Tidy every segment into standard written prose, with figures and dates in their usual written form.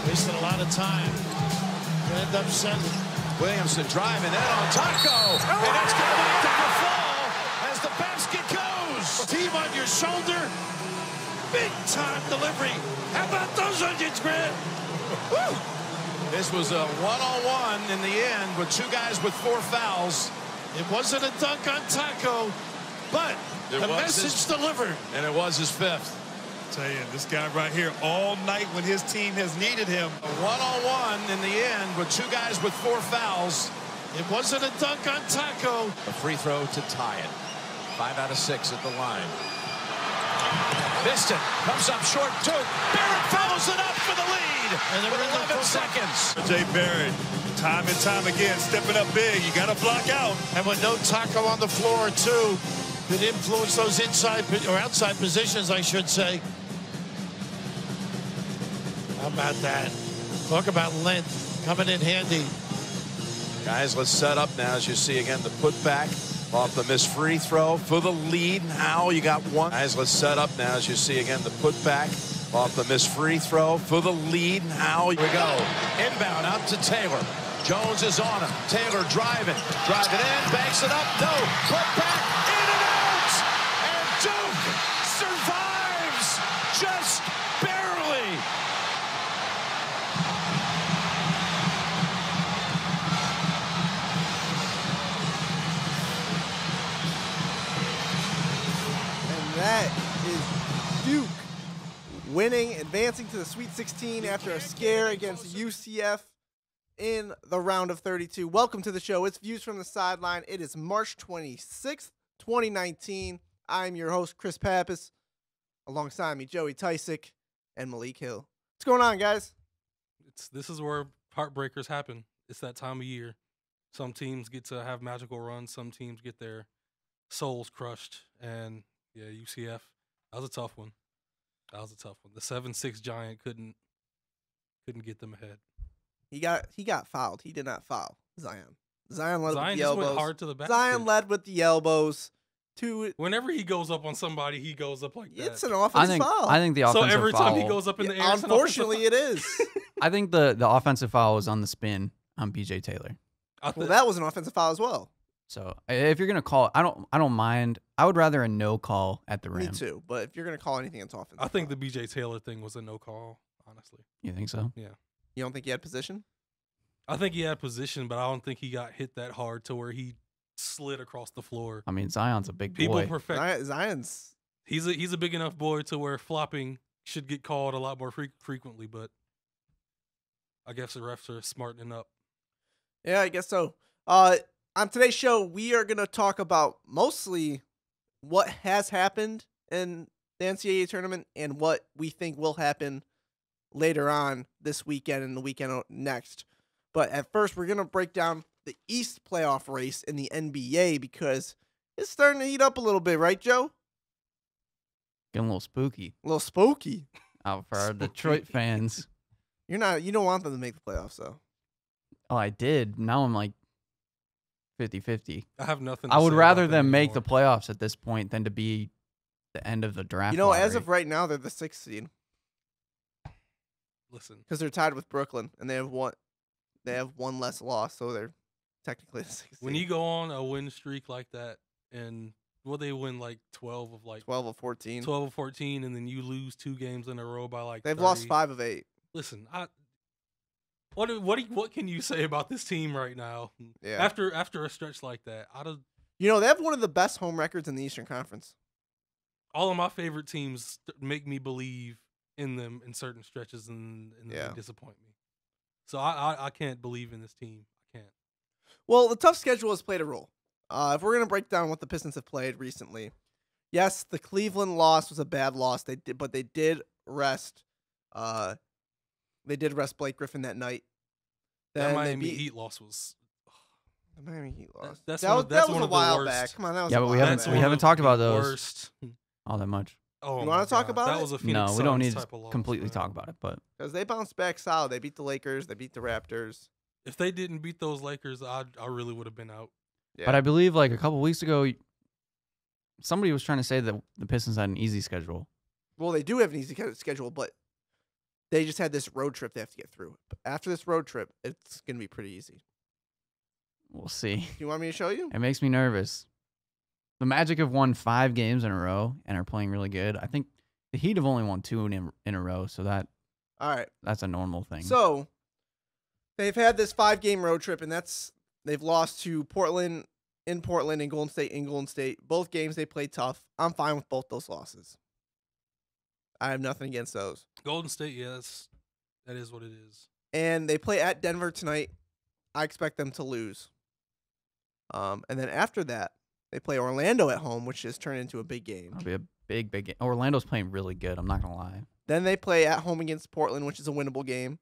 Wasted a lot of time. End up sending Williamson driving in on Taco. And it's going to make the fall as the basket goes. Team on your shoulder. Big time delivery. How about those onions, Grant? Woo! This was a one-on-one in the end with two guys with 4 fouls. It wasn't a dunk on Taco, but the message delivered. And it was his 5th. Tell you, this guy right here all night when his team has needed him. A one-on-one in the end with two guys with 4 fouls. It wasn't a dunk on Taco. A free throw to tie it. 5 out of 6 at the line. Missed it. Comes up short, too. Barrett follows it up for the lead. And with 11 seconds. Jay Barrett, time and time again, stepping up big. You got to block out. And with no Taco on the floor, too, could influence those inside or outside positions, I should say. How about that? Talk about length coming in handy. Guys, let's set up now. As you see again, the putback off the missed free throw for the lead. Now you got one. Guys, let's set up now. As you see again, the putback off the missed free throw for the lead. Now we go. Inbound out to Taylor. Jones is on him. Taylor driving in, banks it up. No, put back, in and out. And Duke survives just barely. That is Duke winning, advancing to the Sweet 16 after a scare against UCF in the round of 32. Welcome to the show. It's Views from the Sideline. It is March 26th, 2019. I'm your host, Chris Pappas. Alongside me, Joey Tysick and Malik Hill. What's going on, guys? This is where heartbreakers happen. It's that time of year. Some teams get to have magical runs. Some teams get their souls crushed. And yeah, UCF, that was a tough one. The 7'6" giant couldn't get them ahead. He got fouled. He did not foul Zion. Zion led with the just elbows. went hard to the basket. Zion led with the elbows. Whenever he goes up on somebody, he goes up like that. It's an offensive foul. I think the offensive foul. So every time he goes up in the air, unfortunately, it is. I think the offensive foul was on the spin on BJ Taylor. Well, that was an offensive foul as well. So if you're gonna call, I don't mind. I would rather a no call at the rim. Me too. But if you're gonna call anything, it's offensive. I think the BJ Taylor thing was a no call. Honestly. You think so? Yeah. You don't think he had position? I think he had position, but I don't think he got hit that hard to where he slid across the floor. I mean, Zion's a big boy. People perfect. Zion's he's a big enough boy to where flopping should get called a lot more frequently, but I guess the refs are smartening up. Yeah, I guess so. On today's show, we are going to talk about mostly what has happened in the NCAA tournament and what we think will happen later on this weekend and the weekend next. But at first, we're going to break down the East playoff race in the NBA because it's starting to heat up a little bit, right, Joe? Getting a little spooky. A little spooky. Out for our Detroit fans. You don't want them to make the playoffs, though. Oh, I did. Now I'm like 50-50. I have nothing. I would rather them make the playoffs at this point than to be the end of the draft. As of right now, they're the 6th seed. Listen, because they're tied with Brooklyn and they have one less loss, so they're technically the 6th seed. When you go on a win streak like that, and they win like 12 of 14, and then you lose 2 games in a row by like they've 30. lost 5 of 8. Listen, What can you say about this team right now? Yeah. After a stretch like that, they have one of the best home records in the Eastern Conference. All of my favorite teams make me believe in them in certain stretches, and they disappoint me. So I can't believe in this team. I can't. Well, the tough schedule has played a role. If we're gonna break down what the Pistons have played recently, yes, the Cleveland loss was a bad loss. They did rest. They did rest Blake Griffin that night. That Then Miami they beat Heat loss was. the Miami Heat loss. That's that one that's was one a of the while worst. back. Come on, that was Yeah, a but while we That's back. we haven't talked about the those worst. all that much. Oh You my wanna talk God. about that it? was a Phoenix No, we don't Suns need type to of loss, completely man. talk about it, but Because they bounced back solid. They beat the Lakers. They beat the Raptors. If they didn't beat those Lakers, I really would have been out. Yeah. but I believe like a couple weeks ago, somebody was trying to say that the Pistons had an easy schedule. Well, they do have an easy schedule, but they just had this road trip they have to get through. But after this road trip, it's going to be pretty easy. We'll see. Do you want me to show you? It makes me nervous. The Magic have won 5 games in a row and are playing really good. I think the Heat have only won 2 in a row, so All right. that's a normal thing. So they've had this 5-game road trip, and they've lost to Portland and Golden State in Golden State. Both games they played tough. I'm fine with both those losses. I have nothing against those. Golden State, yes, that is what it is. And they play at Denver tonight. I expect them to lose. And then after that, they play Orlando at home, which has turned into a big game. It'll be a big game. Orlando's playing really good. I'm not gonna lie. Then they play at home against Portland, which is a winnable game.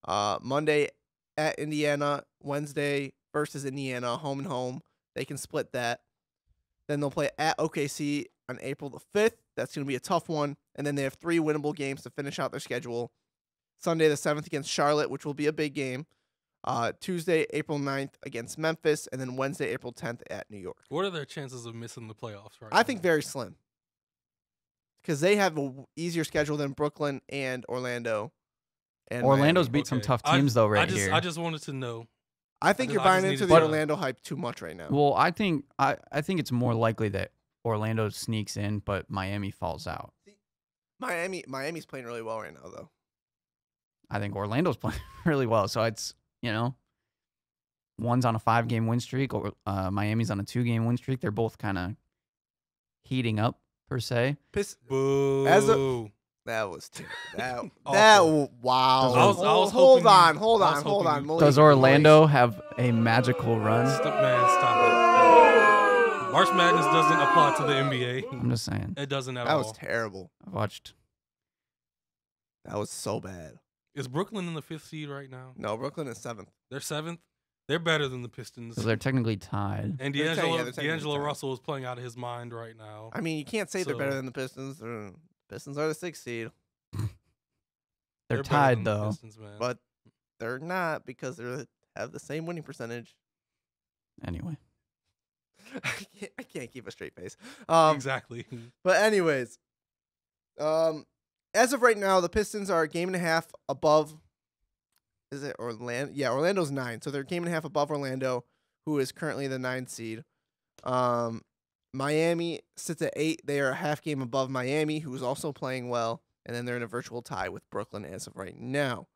Monday at Indiana. Wednesday versus Indiana, home and home. They can split that. Then they'll play at OKC on April the 5th. That's going to be a tough one. And then they have 3 winnable games to finish out their schedule. Sunday the 7th against Charlotte, which will be a big game. Tuesday, April 9th against Memphis. And then Wednesday, April 10th at New York. What are their chances of missing the playoffs right I now? think very slim. Because they have an easier schedule than Brooklyn and Orlando. And Orlando's Miami. beat some Okay. tough teams though right here. here. I just wanted to know. I think you're I buying just into needed the to- Orlando hype too much right now. Well, I think it's more likely that Orlando sneaks in, but Miami falls out. Miami's playing really well right now, though. I think Orlando's playing really well. So it's, one's on a 5-game win streak, or Miami's on a 2-game win streak. They're both kind of heating up per se. Boo. That was terrible. Awful. Wow. I was hold hoping on, you- hold I was on, hold hoping on. you- Malik, Does Orlando have a magical run? Stop it. March Madness doesn't apply to the NBA. I'm just saying. It doesn't at That all. was terrible. I've watched. That was so bad. Is Brooklyn in the 5th seed right now? No, Brooklyn is 7th. They're 7th. They're better than the Pistons. So they're technically tied. And They're technically D'Angelo tied. Russell is playing out of his mind right now. I mean, you can't say they're better So- than the Pistons. The Pistons are the 6th seed, They're better tied than the though. Pistons, man. but they're not because they have the same winning percentage. Anyway, I can't keep a straight face. Exactly. But anyways, as of right now, the Pistons are a game and a half above. Is it Orlando? Yeah, Orlando's 9, so they're a game and a half above Orlando, who is currently the 9th seed. Miami sits at 8. They are a half game above Miami, who is also playing well, and then they're in a virtual tie with Brooklyn as of right now.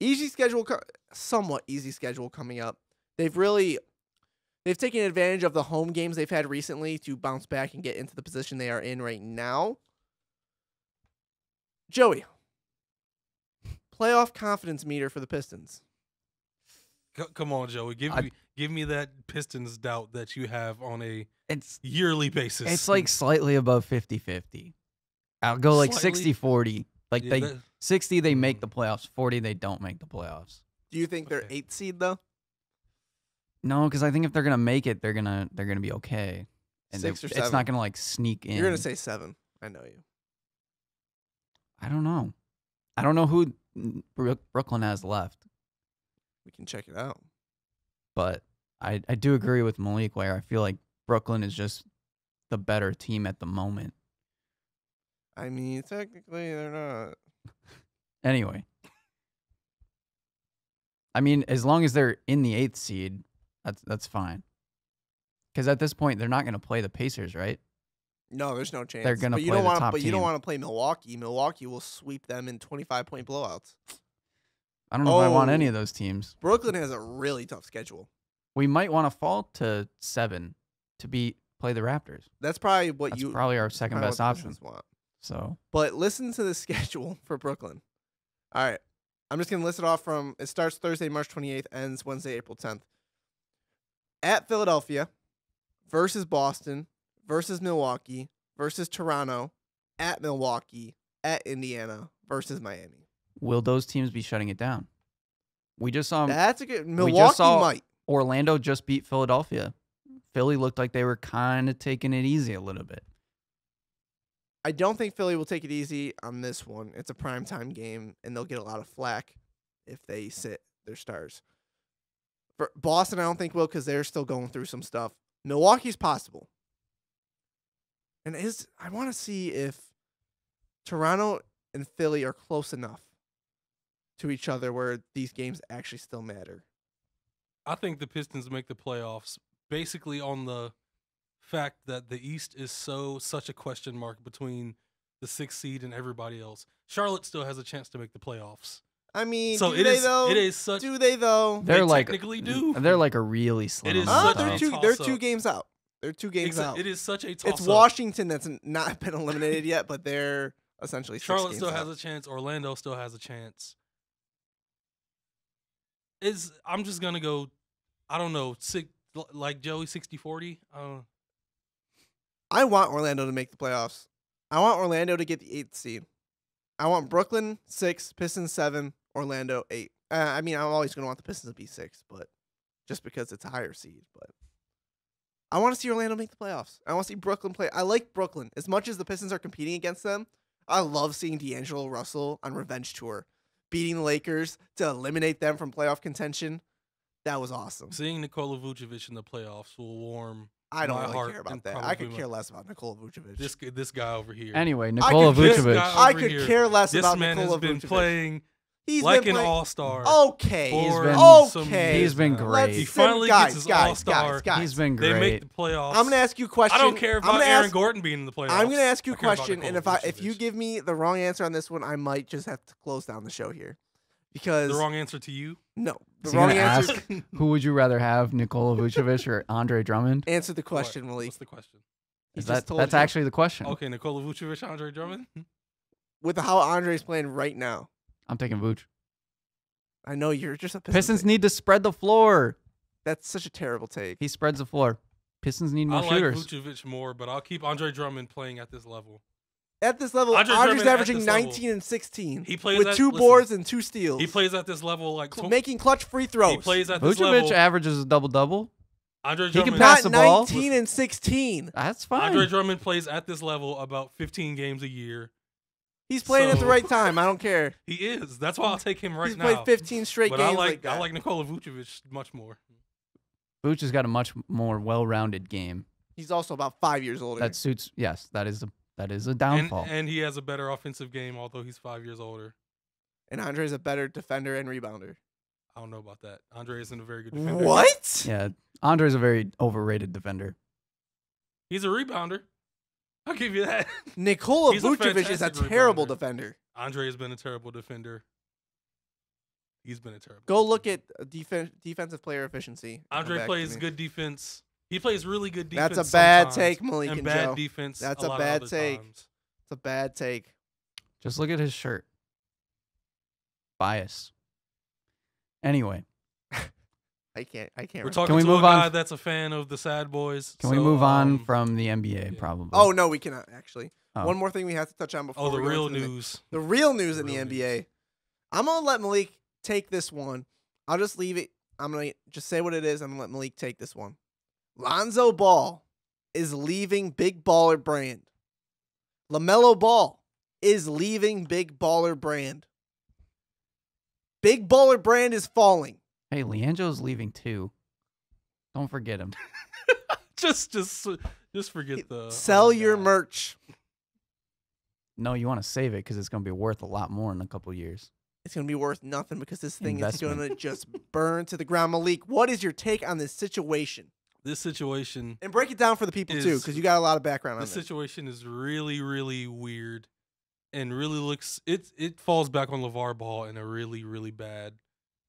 Easy schedule, somewhat easy schedule coming up. They've taken advantage of the home games they've had recently to bounce back and get into the position they are in right now. Joey, playoff confidence meter for the Pistons. Come on, Joey. Give me that Pistons doubt that you have on a it's yearly basis. it's like slightly above 50-50. I'll go like Slightly? 60-40. Like Yeah, 60 they make the playoffs, 40 they don't make the playoffs. Do you think they're Okay. 8th seed though? No, because I think if they're gonna make it, they're gonna be okay, and 6 or it's 7? not gonna like sneak in. You're gonna say 7. I know you. I don't know. I don't know who Brooklyn has left, We can check it out. but I do agree with Malik where I feel like Brooklyn is just the better team at the moment. I mean, technically they're not. Anyway, I mean, as long as they're in the 8th seed, that's fine. Because at this point, they're not going to play the Pacers, right? No, there's no chance. They're gonna But you play don't the wanna- top But you don't team. want to play Milwaukee. Milwaukee will sweep them in 25-point blowouts. I don't know if I want Oh. any of those teams. Brooklyn has a really tough schedule. We might want to fall to 7 to play the Raptors. That's probably what That's you probably our second probably best what the option. Pistons want. So But listen to the schedule for Brooklyn. All right. I'm just going to list it off from it starts Thursday, March 28th, ends Wednesday, April 10th. At Philadelphia versus Boston versus Milwaukee versus Toronto, at Milwaukee, at Indiana versus Miami. will those teams be shutting it down? We just saw That's a good. we Milwaukee just saw might. Orlando just beat Philadelphia. Philly looked like they were kind of taking it easy a little bit. I don't think Philly will take it easy on this one. It's a primetime game, and they'll get a lot of flack if they sit their stars. For Boston, I don't think will because they're still going through some stuff. Milwaukee's possible. And I want to see if Toronto and Philly are close enough to each other where these games actually still matter. I think the Pistons make the playoffs basically on the fact that the East is such a question mark between the 6th seed and everybody else. Charlotte still has a chance to make the playoffs. I mean, So do they though? It is such. Do they though? They're like technically do. They're like a really slim. It is amount such of a time. They're toss-up. 2 games out. They're 2 games out. It is such a toss-up. It's Washington that's not been eliminated yet, but they're essentially 6 Charlotte games still out. has a chance. Orlando still has a chance. I'm just gonna go. I don't know. Like Joey 60-40. I want Orlando to make the playoffs. I want Orlando to get the 8th seed. I want Brooklyn 6, Pistons 7, Orlando 8. I mean, I'm always going to want the Pistons to be 6, but just because it's a higher seed. But I want to see Orlando make the playoffs. I want to see Brooklyn play. I like Brooklyn. As much as the Pistons are competing against them, I love seeing D'Angelo Russell on revenge tour, beating the Lakers to eliminate them from playoff contention. That was awesome. Seeing Nikola Vucevic in the playoffs will warm. I don't my really heart care about and that. I probably could care less about Nikola Vucevic. This guy over here. Anyway, Nikola this Vucevic. guy- I over could here. care less This about man Nikola has been Vucevic. playing He's like been an playing. all-star. Okay. He's been- okay. He's been great. He Let's- finally guys, gets his guys, all-star. guys. He's been They great. make the playoffs. I'm gonna ask you a question. I don't care I'm about gonna Aaron ask, Gordon being in the playoffs. I'm gonna ask you a I care about question, and Nikola if you Vucevic. give me the wrong answer on this one, I might just have to close down the show here, because the wrong answer to you, no, the Is he wrong gonna answer. ask who would you rather have, Nikola Vucevic or Andre Drummond? Answer the question, What? Malik. What's the question? He Is just that told that's you. actually the question. Okay, Nikola Vucevic, Andre Drummond. With how Andre's playing right now. I'm taking Vuce. I know you're just a Pistons need to spread the floor. That's such a terrible take. He spreads the floor. Pistons need I more like shooters. Vucevic more, but I'll keep Andre Drummond playing at this level. At this level, Andre Andre's Drummond at averaging this level. 19 and 16 He plays with at- 2 listen, boards and 2 steals. He plays at this level like making clutch free throws. He plays at this Vucevic level. averages a double-double. Andre he can Drummond. pass Not the ball. 19 and 16. That's fine. Andre Drummond plays at this level about 15 games a year. He's playing at the So- right time. I don't care. He is. That's why I'll take him right He's now. played 15 straight but games I like that. I like Nikola Vucevic much more. Vuce has got a much more well-rounded game He's also about 5 years older. that suits. Yes, that is a downfall. And he has a better offensive game, although he's 5 years older. And Andre's a better defender and rebounder. I don't know about that. Andre isn't a very good defender. What? Yeah, Andre's a very overrated defender. He's a rebounder. I'll give you that. Nikola He's a Vucevic is a fantastic terrible rebounder. defender. Andre has been a terrible defender. He's been a terrible. Go look defender. at defensive player efficiency. Come Andre back to plays me. good defense. He plays really good defense. That's a bad sometimes, take, Malik and and bad Joe. defense. That's a a lot bad of other take. times. It's a bad take. Just look at his shirt. Bias. Anyway, I can't. We're remember. talking we to move a on? guy that's a fan of the Sad Boys. can we so, move on um, from the NBA? yeah. Probably. Oh no, we cannot actually. Oh. One more thing we have to touch on before. Oh, the we go real into news. The real news in the Real NBA. news. I'm gonna let Malik take this one. I'll just leave it. I'm gonna just say what it is. I'm gonna let Malik take this one. Lonzo Ball is leaving Big Baller Brand. LaMelo Ball is leaving Big Baller Brand. Big Baller Brand is falling. Hey, Leandro's leaving too. Don't forget him. Just forget the. Sell oh, your God. merch. No, you want to save it because it's going to be worth a lot more in a couple years. It's going to be worth nothing because this thing is Investment. going to just burn to the ground. Malik, what is your take on this situation? This situation. And break it down for the people too, Is- because you got a lot of background on This this. situation is really, really weird, and really looks. It falls back on LeVar Ball in a really, really bad.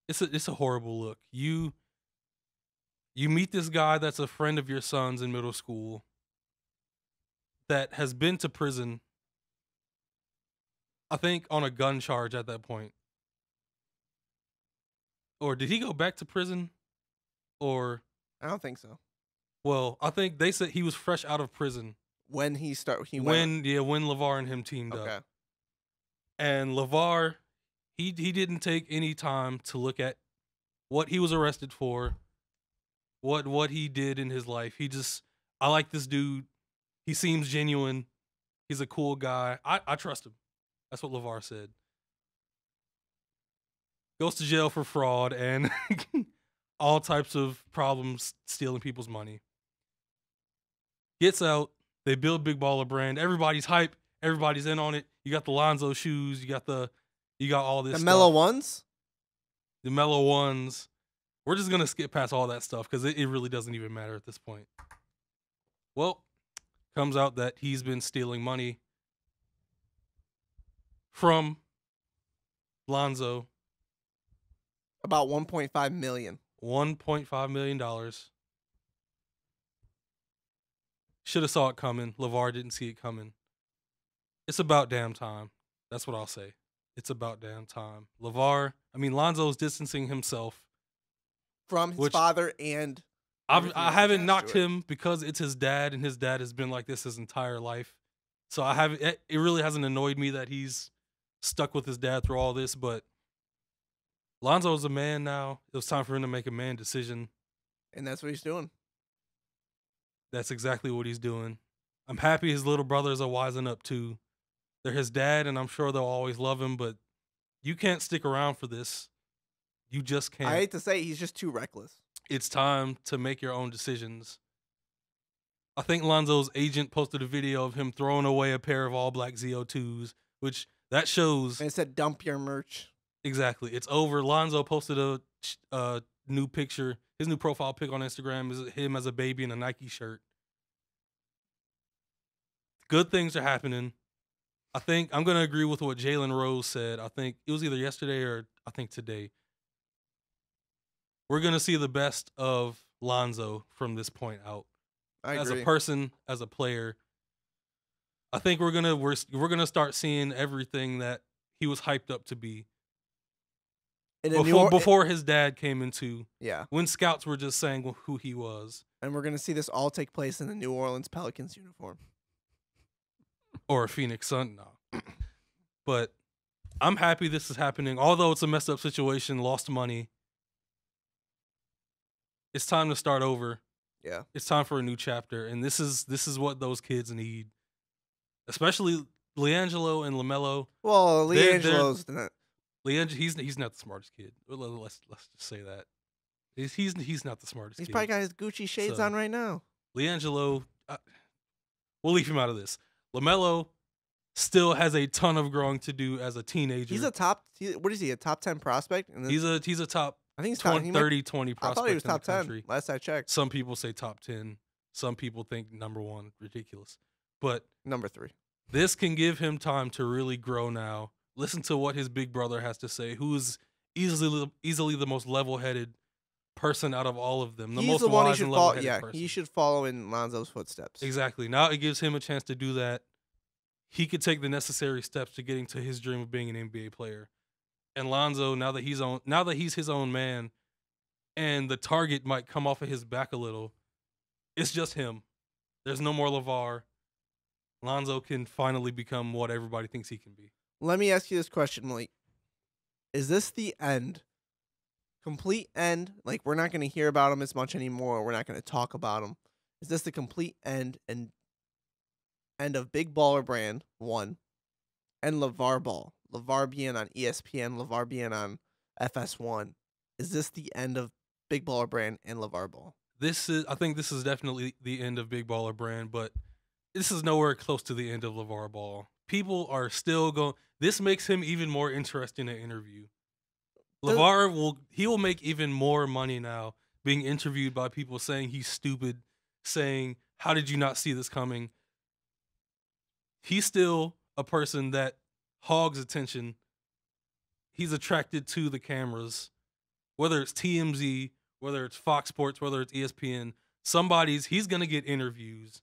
It's a horrible look. You meet this guy that's a friend of your son's in middle school. That has been to prison. I think on a gun charge at that point. Or did he go back to prison? Or, I don't think so. well, I think they said he was fresh out of prison When he went. when LeVar and him teamed Okay. up. And LeVar, he didn't take any time to look at what he was arrested for, what he did in his life. I like this dude. He seems genuine. He's a cool guy. I trust him. That's what LeVar said. Goes to jail for fraud and all types of problems stealing people's money. Gets out. They build Big Baller Brand. Everybody's hype. Everybody's in on it. You got the Lonzo shoes. You got all this The stuff. Mellow Ones? The Mellow Ones. We're just going to skip past all that stuff because it really doesn't even matter at this point. Well, comes out that he's been stealing money from Lonzo. About $1.5 million. $1.5 million. Should have saw it coming. LeVar didn't see it coming. It's about damn time. That's what I'll say. It's about damn time. Lonzo's distancing himself From his father and... I haven't knocked him because it's his dad, and his dad has been like this his entire life. So it really hasn't annoyed me that he's stuck with his dad through all this, but Lonzo's a man now. It was time for him to make a man decision. And that's what he's doing. That's exactly what he's doing. I'm happy his little brothers are wising up too. They're his dad, and I'm sure they'll always love him, but you can't stick around for this. You just can't. I hate to say, he's just too reckless. It's time to make your own decisions. I think Lonzo's agent posted a video of him throwing away a pair of all-black ZO2s, which that shows... And it said, dump your merch. Exactly. It's over. Lonzo posted a new picture. His new profile pic on Instagram is him as a baby in a Nike shirt. Good things are happening. I think I'm going to agree with what Jalen Rose said. I think it was either yesterday or I think today. We're going to see the best of Lonzo from this point out. I agree. As a person, as a player, I think we're gonna start seeing everything that he was hyped up to be. Before his dad came into, when scouts were just saying who he was. And we're gonna see this all take place in the New Orleans Pelicans uniform. Or a Phoenix Sun, no. But I'm happy this is happening. Although it's a messed up situation, lost money. It's time to start over. Yeah. It's time for a new chapter, and this is what those kids need. Especially LiAngelo and LaMelo. Well, LiAngelo's not. He's not the smartest kid. Let's just say that. He's not the smartest kid. He's probably got his Gucci shades on right now. LiAngelo, we'll leave him out of this. LaMelo still has a ton of growing to do as a teenager. He's a top. What is he? A top 10 prospect? He's a top. I think he's 20 prospect. I thought he was top 10. Country. Last I checked. Some people say top 10. Some people think number 1. Ridiculous. But number 3. This can give him time to really grow now. Listen to what his big brother has to say, who is easily the most level-headed person out of all of them. He's the one he should follow. Yeah, person. He should follow in Lonzo's footsteps. Exactly. Now it gives him a chance to do that. He could take the necessary steps to getting to his dream of being an NBA player. And Lonzo, now that he's his own man, and the target might come off of his back a little, it's just him. There's no more LeVar. Lonzo can finally become what everybody thinks he can be. Let me ask you this question, Malik. Is this the end? Complete end? Like, we're not going to hear about him as much anymore. We're not going to talk about him. Is this the complete end of Big Baller Brand 1 and LeVar Ball? LeVar being on ESPN, LeVar being on FS1. Is this the end of Big Baller Brand and LeVar Ball? I think this is definitely the end of Big Baller Brand, but this is nowhere close to the end of LeVar Ball. People are still going. This makes him even more interesting to interview. LeVar will make even more money now being interviewed by people saying he's stupid, saying, how did you not see this coming? He's still a person that hogs attention. He's attracted to the cameras, whether it's TMZ, whether it's Fox Sports, whether it's ESPN. He's going to get interviews,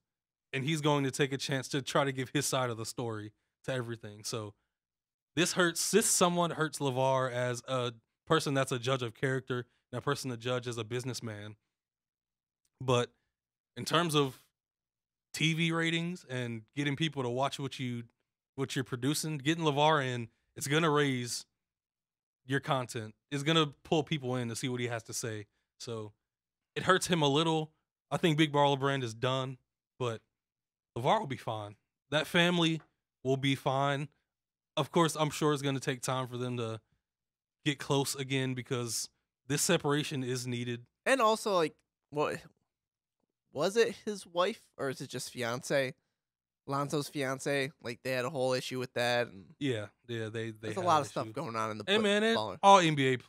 and he's going to take a chance to try to give his side of the story to everything. So this somewhat hurts LeVar as a person that's a judge of character and a person to judge as a businessman. But in terms of TV ratings and getting people to watch what you're producing, getting LeVar in, it's gonna raise your content is going to pull people in to see what he has to say. So it hurts him a little. I think Big Baller Brand is done, but LeVar will be fine. That family will be fine. Of course, I'm sure it's going to take time for them to get close again because this separation is needed. And also, like, what was it? His wife, or is it just fiance? Lonzo's fiance. Like, they had a whole issue with that. And Yeah. They there's a had lot an of stuff issue. going on in the Hey man, baller. all NBA.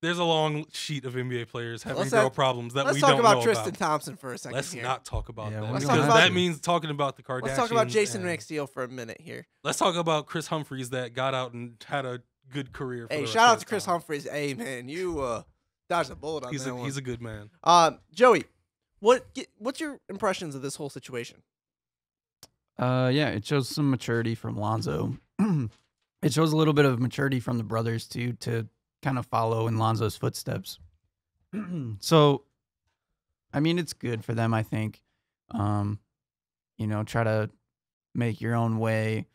There's a long sheet of NBA players having Let's girl not- problems that we Let's don't talk about know Tristan about. Thompson for a second. Let's here. not talk about Yeah, that let's talk because about- that means talking about the Kardashians. Let's talk about Jason and- McSteel for a minute here. Let's talk about Chris Humphries that got out and had a good career. For Hey, the rest shout of out his to Chris time. Humphries. Hey, man, you dodged a bullet on He's that one. a good man. Joey, what's your impressions of this whole situation? Yeah, it shows some maturity from Lonzo. It shows a little bit of maturity from the brothers too, to kind of follow in Lonzo's footsteps. So, I mean, it's good for them, I think. Try to make your own way.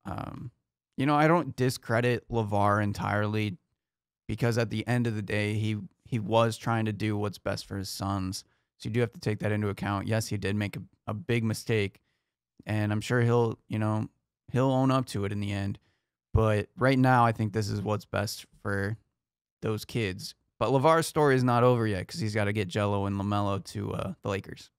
I don't discredit LeVar entirely because at the end of the day, he was trying to do what's best for his sons. So you do have to take that into account. Yes, he did make a big mistake, and I'm sure he'll own up to it in the end. But right now, I think this is what's best for those kids. But LeVar's story is not over yet because he's got to get Jello and LaMelo to the Lakers.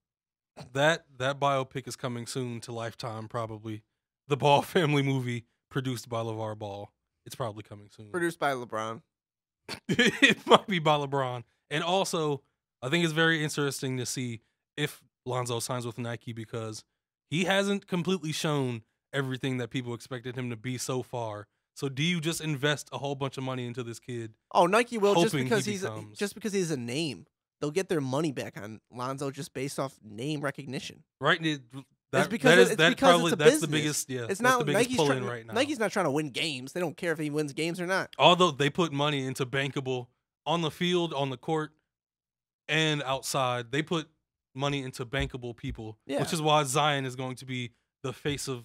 That biopic is coming soon to Lifetime, probably. The Ball family movie produced by LeVar Ball. It's probably coming soon. Produced by LeBron. It might be by LeBron. And also, I think it's very interesting to see if Lonzo signs with Nike because he hasn't completely shown everything that people expected him to be so far. So do you just invest a whole bunch of money into this kid? Oh, Nike will just hoping because he just because he's a name. They'll get their money back on Lonzo just based off name recognition. Right? That's because it's a that's the business. biggest. Yeah, It's that's not the biggest Nike's pull-in trying. right now. Nike's not trying to win games. They don't care if he wins games or not. Although they put money into bankable on the field, on the court, and outside, they put money into bankable people, Yeah. which is why Zion is going to be the face of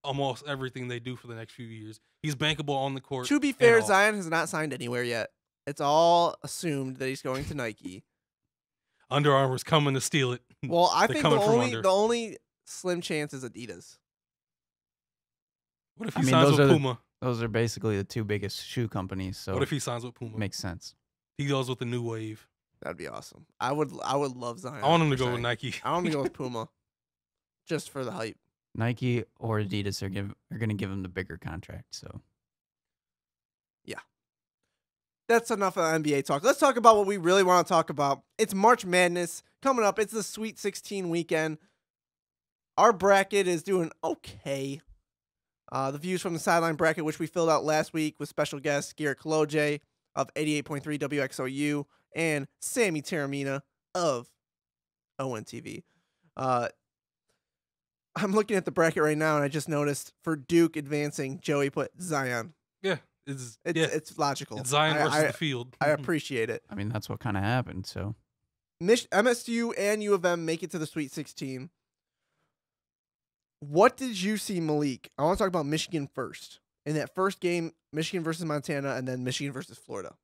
almost everything they do for the next few years. He's bankable on the court. To be and fair, off. Zion has not signed anywhere yet. It's all assumed that he's going to Nike. Under Armour's coming to steal it. Well, I They're think coming from the under. only slim chance is Adidas. What if I he mean, signs those with are Puma? Those are basically the two biggest shoe companies. So What if he signs with Puma? it makes sense. He goes with the new wave. That'd be awesome. I would love Zion. I want him to go signing. with Nike. I want him to go with Puma, just for the hype. Nike or Adidas are going to give him the bigger contract. So That's enough of NBA talk. Let's talk about what we really want to talk about. It's March Madness coming up. It's the Sweet 16 weekend. Our bracket is doing okay. The views from the Sideline bracket, which we filled out last week with special guest Garrett Kaloje of 88.3 WXOU and Sammy Taramina of ONTV. I'm looking at the bracket right now, and I just noticed for Duke advancing, Joey put Zion. Yeah, It's logical. It's Zion versus I the field. I appreciate it. I mean, that's what kind of happened. So MSU and U of M make it to the Sweet 16. What did you see, Malik? I want to talk about Michigan first. In that first game, Michigan versus Montana, and then Michigan versus Florida.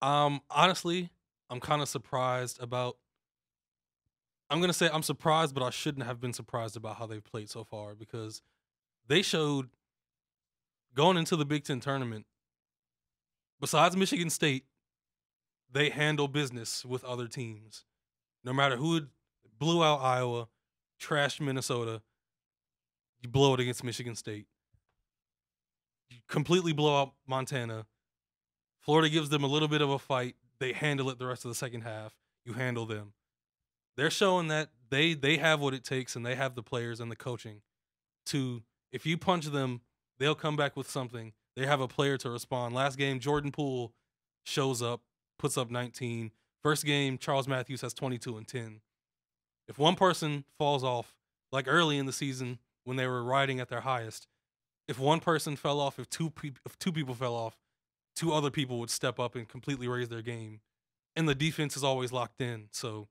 Honestly, I'm kind of surprised about. I'm gonna say I'm surprised, but I shouldn't have been surprised about how they've played so far because they showed going into the Big Ten tournament. Besides Michigan State, they handle business with other teams. No matter who blew out Iowa, trashed Minnesota, you blow it against Michigan State. You completely blow out Montana. Florida gives them a little bit of a fight. They handle it the rest of the second half. You handle them. They're showing that they have what it takes and they have the players and the coaching to, if you punch them, they'll come back with something. They have a player to respond. Last game, Jordan Poole shows up, puts up 19. First game, Charles Matthews has 22 and 10. If one person falls off, like early in the season when they were riding at their highest, if one person fell off, if two people fell off, two other people would step up and completely raise their game. And the defense is always locked in. So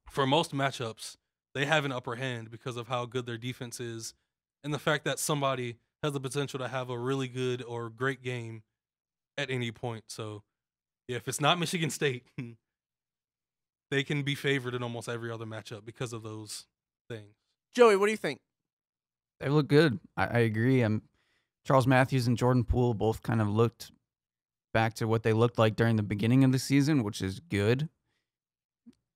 for most matchups, they have an upper hand because of how good their defense is and the fact that somebody has the potential to have a really good or great game at any point. So, yeah, if it's not Michigan State, they can be favored in almost every other matchup because of those things. Joey, what do you think? They look good. I agree. Charles Matthews and Jordan Poole both kind of looked back to what they looked like during the beginning of the season, which is good.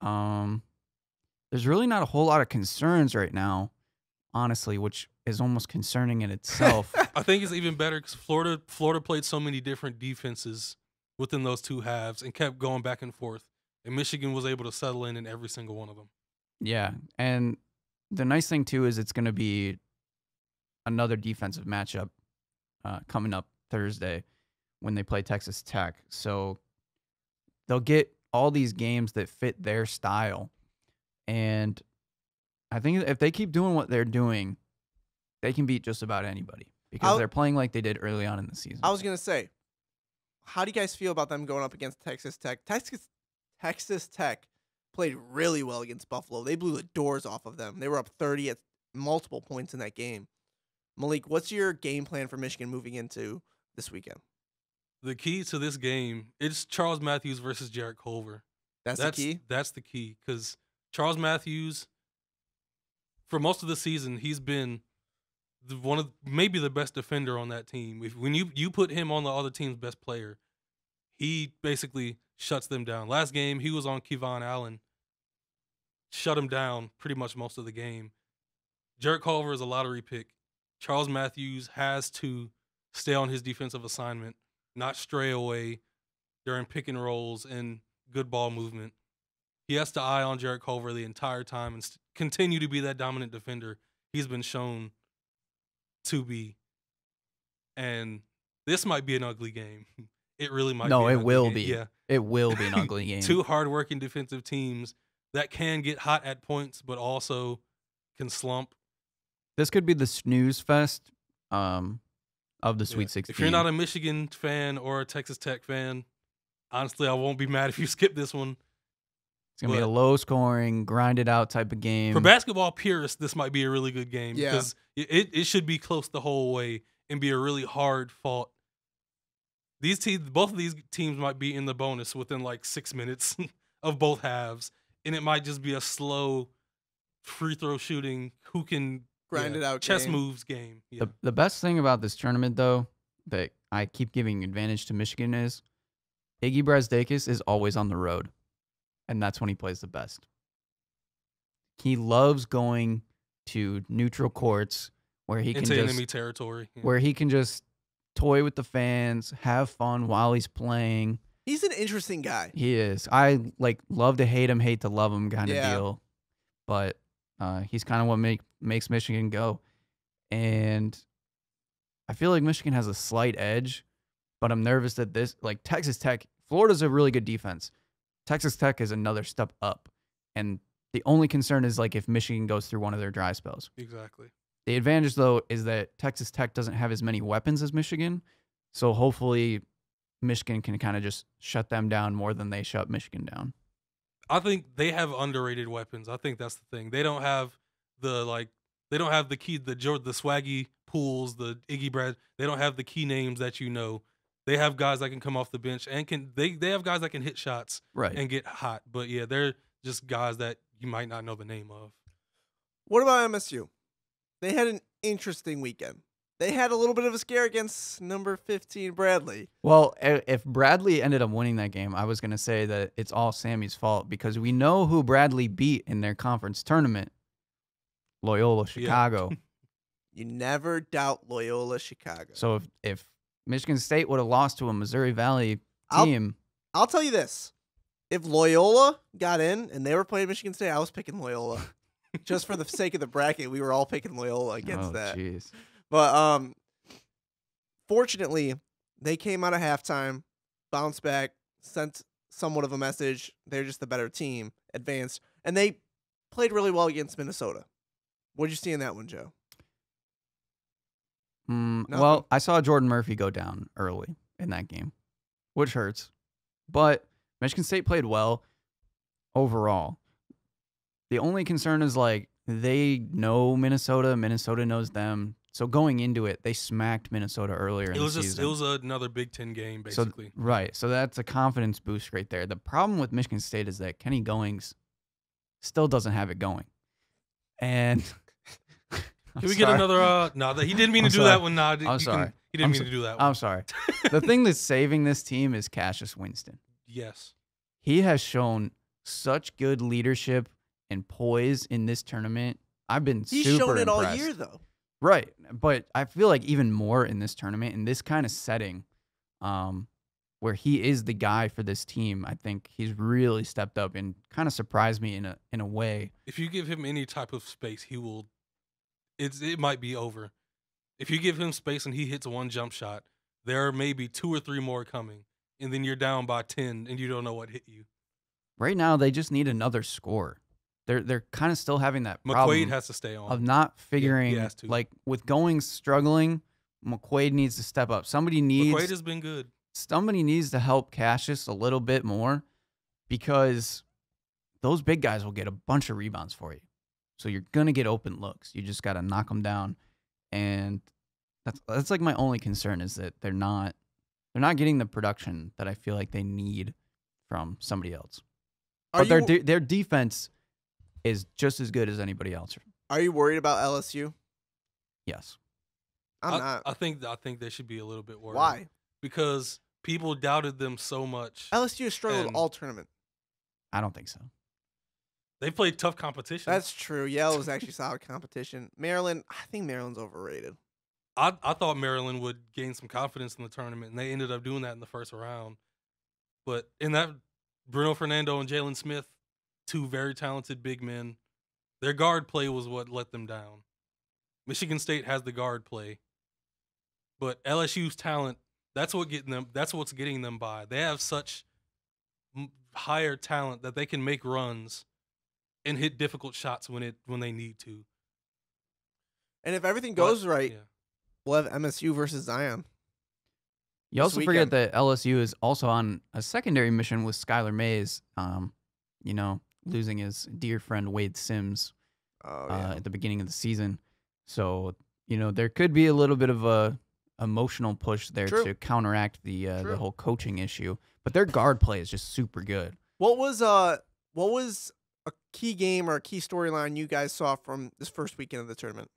There's really not a whole lot of concerns right now, honestly, which is almost concerning in itself. I think it's even better because Florida played so many different defenses within those two halves and kept going back and forth. And Michigan was able to settle in every single one of them. Yeah, and the nice thing, too, is it's going to be another defensive matchup coming up Thursday when they play Texas Tech. So they'll get all these games that fit their style. And I think if they keep doing what they're doing, they can beat just about anybody because they're playing like they did early on in the season. I was going to say, how do you guys feel about them going up against Texas Tech? Texas Tech played really well against Buffalo. They blew the doors off of them. They were up 30 at multiple points in that game. Malik, what's your game plan for Michigan moving into this weekend? The key to this game, it's Charles Matthews versus Jarrett Culver. That's the key? That's the key because Charles Matthews, for most of the season, he's been maybe the best defender on that team. When you put him on the other team's best player, he basically shuts them down. Last game, he was on Kevon Allen, shut him down pretty much most of the game. Jarrett Culver is a lottery pick. Charles Matthews has to stay on his defensive assignment, not stray away during pick and rolls and good ball movement. He has to eye on Jarrett Culver the entire time and continue to be that dominant defender he's been shown to be. And this might be an ugly game. It really might be. No, it will be. Yeah. It will be an ugly game. Two hardworking defensive teams that can get hot at points, but also can slump. This could be the snooze fest of the Sweet 16. If you're not a Michigan fan or a Texas Tech fan, honestly, I won't be mad if you skip this one. It's going to be a low-scoring, grind-it-out type of game. For basketball purists, this might be a really good game because it should be close the whole way and be a really hard-fought. Both of these teams might be in the bonus within like 6 minutes of both halves, and it might just be a slow free throw shooting, who can grind it out chess moves game. Yeah. The best thing about this tournament, though, that I keep giving advantage to Michigan is Iggy Brasdeikis is always on the road, and that's when he plays the best. He loves going to neutral courts where he can into enemy territory, where he can just toy with the fans, have fun while he's playing. He's an interesting guy. He is. I love to hate him, hate to love him kind of deal. But he's kind of what makes Michigan go. And I feel like Michigan has a slight edge, but I'm nervous that Texas Tech, Florida's a really good defense. Texas Tech is another step up. And the only concern is if Michigan goes through one of their dry spells. Exactly. The advantage, though, is that Texas Tech doesn't have as many weapons as Michigan. So hopefully Michigan can kind of just shut them down more than they shut Michigan down. I think they have underrated weapons. I think that's the thing. They don't have the key, the Swaggy Pools, the Iggy Brad. They don't have the key names that you know. They have guys that can come off the bench and they have guys that can hit shots and get hot. But yeah, they're just guys that you might not know the name of. What about MSU? They had an interesting weekend. They had a little bit of a scare against number 15 Bradley. Well, if Bradley ended up winning that game, I was going to say that it's all Sammy's fault because we know who Bradley beat in their conference tournament, Loyola Chicago. Yeah. You never doubt Loyola Chicago. So if Michigan State would have lost to a Missouri Valley team. I'll tell you this. If Loyola got in and they were playing Michigan State, I was picking Loyola. Just for the sake of the bracket, we were all picking Loyola against that. Geez. But fortunately, they came out of halftime, bounced back, sent somewhat of a message. They're just the better team, advanced, and they played really well against Minnesota. What did you see in that one, Joe? Well, I saw Jordan Murphy go down early in that game, which hurts. But Michigan State played well overall. The only concern is they know Minnesota. Minnesota knows them. So going into it, they smacked Minnesota earlier in the season. It was another Big Ten game, basically. So that's a confidence boost right there. The problem with Michigan State is that Kenny Goings still doesn't have it going. And can we get another? No, he didn't mean to do that one. No, I'm sorry. He didn't mean to do that one. I'm sorry. The thing that's saving this team is Cassius Winston. Yes. He has shown such good leadership and poise in this tournament. I've been He's super shown it impressed. all year, though. Right. But I feel like even more in this tournament, in this kind of setting, where he is the guy for this team, I think he's really stepped up and kind of surprised me in a way. If you give him any type of space, he will. It might be over. If you give him space and he hits one jump shot, there are maybe 2 or 3 more coming, and then you're down by 10 and you don't know what hit you. Right now, they just need another score. They're kind of still having that problem McQuaid has to stay on of not figuring, he has to. like with Goings struggling, McQuaid needs to step up. McQuaid has been good. Somebody needs to help Cassius a little bit more, because those big guys will get a bunch of rebounds for you. So you're going to get open looks. You just got to knock them down. And that's like my only concern, is that they're not getting the production that I feel like they need from somebody else. But their defense is just as good as anybody else. Are you worried about LSU? Yes. I'm not. I think they should be a little bit worried. Why? Because people doubted them so much. LSU has struggled all tournament. I don't think so. They played tough competition. That's true. Yale was actually solid competition. Maryland, I think Maryland's overrated. I thought Maryland would gain some confidence in the tournament, and they ended up doing that in the first round. But in that, Bruno Fernando and Jalen Smith, 2 very talented big men, their guard play was what let them down. Michigan State has the guard play, but LSU's talent, that's what's getting them by. They have such higher talent that they can make runs and hit difficult shots when they need to. And if everything goes right, we'll have MSU versus Zion. You also forget that LSU is also on a secondary mission with Skylar Mays, losing his dear friend Wade Sims at the beginning of the season. So, there could be a little bit of a emotional push there to counteract the whole coaching issue. But their guard play is just super good. What was a key game or a key storyline you guys saw from this first weekend of the tournament?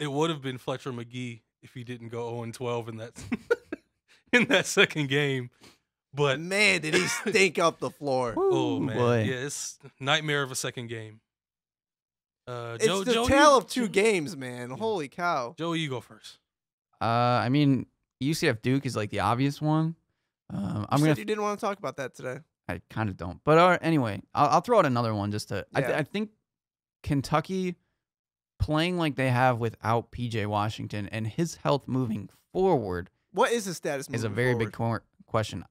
It would have been Fletcher McGee if he didn't go 0-12 in that in that second game. But man, did he stink up the floor. Oh man. Boy. Yeah, it's nightmare of a second game. It's the tale of 2 games, man. Yeah. Holy cow. Joey, you go first. I mean, UCF Duke is like the obvious one. You didn't want to talk about that today. I kind of don't. But anyway, I'll throw out another one just to. Yeah. I think Kentucky playing like they have without PJ Washington and his health moving forward. What is his status? Is a very big question.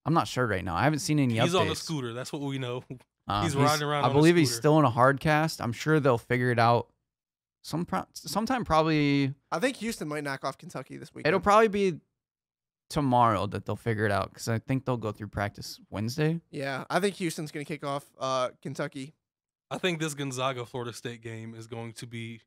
I'm not sure right now. I haven't seen any updates. He's on a scooter. That's what we know. He's riding around. I believe he's still in a hard cast. I'm sure they'll figure it out. Sometime probably. I think Houston might knock off Kentucky this weekend. It'll probably be tomorrow that they'll figure it out, because I think they'll go through practice Wednesday. Yeah, I think Houston's going to kick off Kentucky. I think this Gonzaga-Florida State game is going to be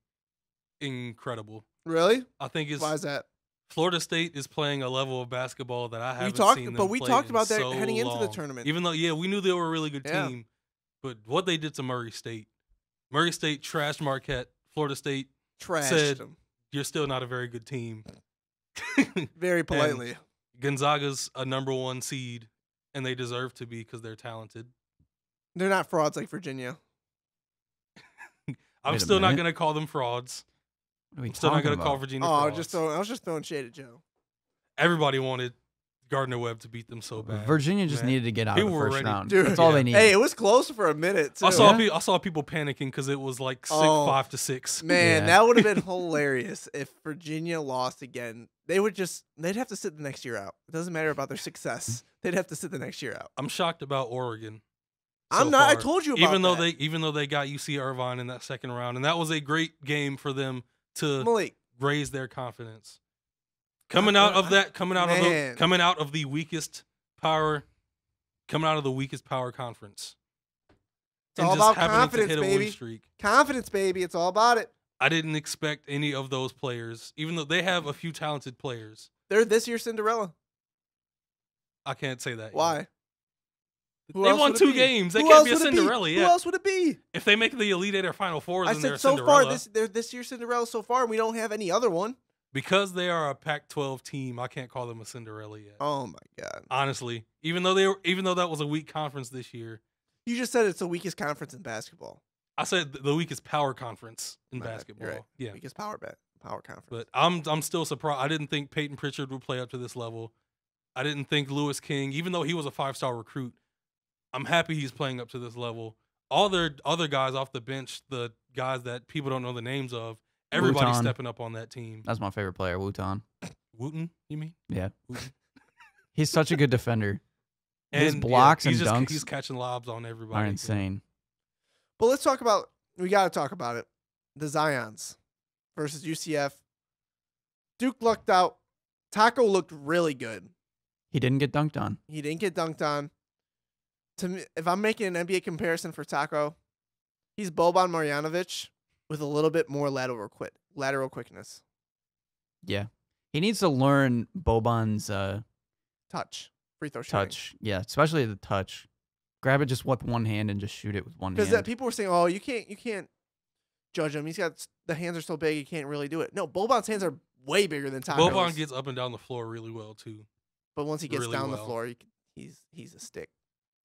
incredible. Really? I think it's. Why is that? Florida State is playing a level of basketball that I haven't seen them But we play talked in about that so heading into the long. tournament. Even though, we knew they were a really good team, but what they did to Murray State trashed Marquette. Florida State said, them. "You're still not a very good team." Very politely. And Gonzaga's a #1 seed, and they deserve to be because they're talented. They're not frauds like Virginia. I'm still not going to call them frauds. I'm still not going to call Virginia frauds. I was just throwing shade at Joe. Everybody wanted Gardner-Webb to beat them so bad. Virginia just needed to get out of the first round. Dude, that's all they needed. Hey, it was close for a minute, too. I saw people panicking because it was like 5-6. Man, that would have been hilarious if Virginia lost again. They'd have to sit the next year out. It doesn't matter about their success. They'd have to sit the next year out. I'm shocked about Oregon. I'm not. I told you about even though they got UC Irvine in that second round, and that was a great game for them to Malik. raise their confidence. Coming out of the weakest power conference. It's all about confidence, baby. Confidence, baby. It's all about it. I didn't expect any of those players, even though they have a few talented players. They're this year's Cinderella. I can't say that. Why? Yet. Who They else won would it 2 be? games. They Who can't else be a would it be? Cinderella yet. Who else would it be? If they make the Elite Eight or Final Fours, I then they're said a so Cinderella. far, they're this year's Cinderella so far, and we don't have any other one. Because they are a Pac-12 team, I can't call them a Cinderella yet. Oh my god! Honestly, even though that was a weak conference this year, You just said it's the weakest conference in basketball. I said the weakest power conference in My bad, basketball. you're right. Yeah, Weakest power conference. but I'm still surprised. I didn't think Peyton Pritchard would play up to this level. I didn't think Lewis King, even though he was a 5-star recruit, I'm happy he's playing up to this level. All their other guys off the bench, the guys that people don't know the names of, everybody's Wooten. stepping up on that team. That's my favorite player, Wooten. Wooten, you mean? Yeah. Wooten. He's such a good defender. His And, blocks he's and dunks he's catching lobs on everybody. are insane. But let's talk about. We got to talk about it. The Zions versus UCF. Duke lucked out. Taco looked really good. He didn't get dunked on. He didn't get dunked on. To me, if I'm making an NBA comparison for Taco, he's Boban Marjanovic with a little bit more lateral quickness. Yeah. He needs to learn Boban's Touch. Free throw shooting. touch. Yeah, especially the touch. Grab it just with one hand and just shoot it with one Because hand. people were saying, "Oh, you can't judge him. He's got the hands are so big, he can't really do it." No, Boban's hands are way bigger than Taco's. Boban gets up and down the floor really well too. But once he gets really down the well. floor, he's a stick.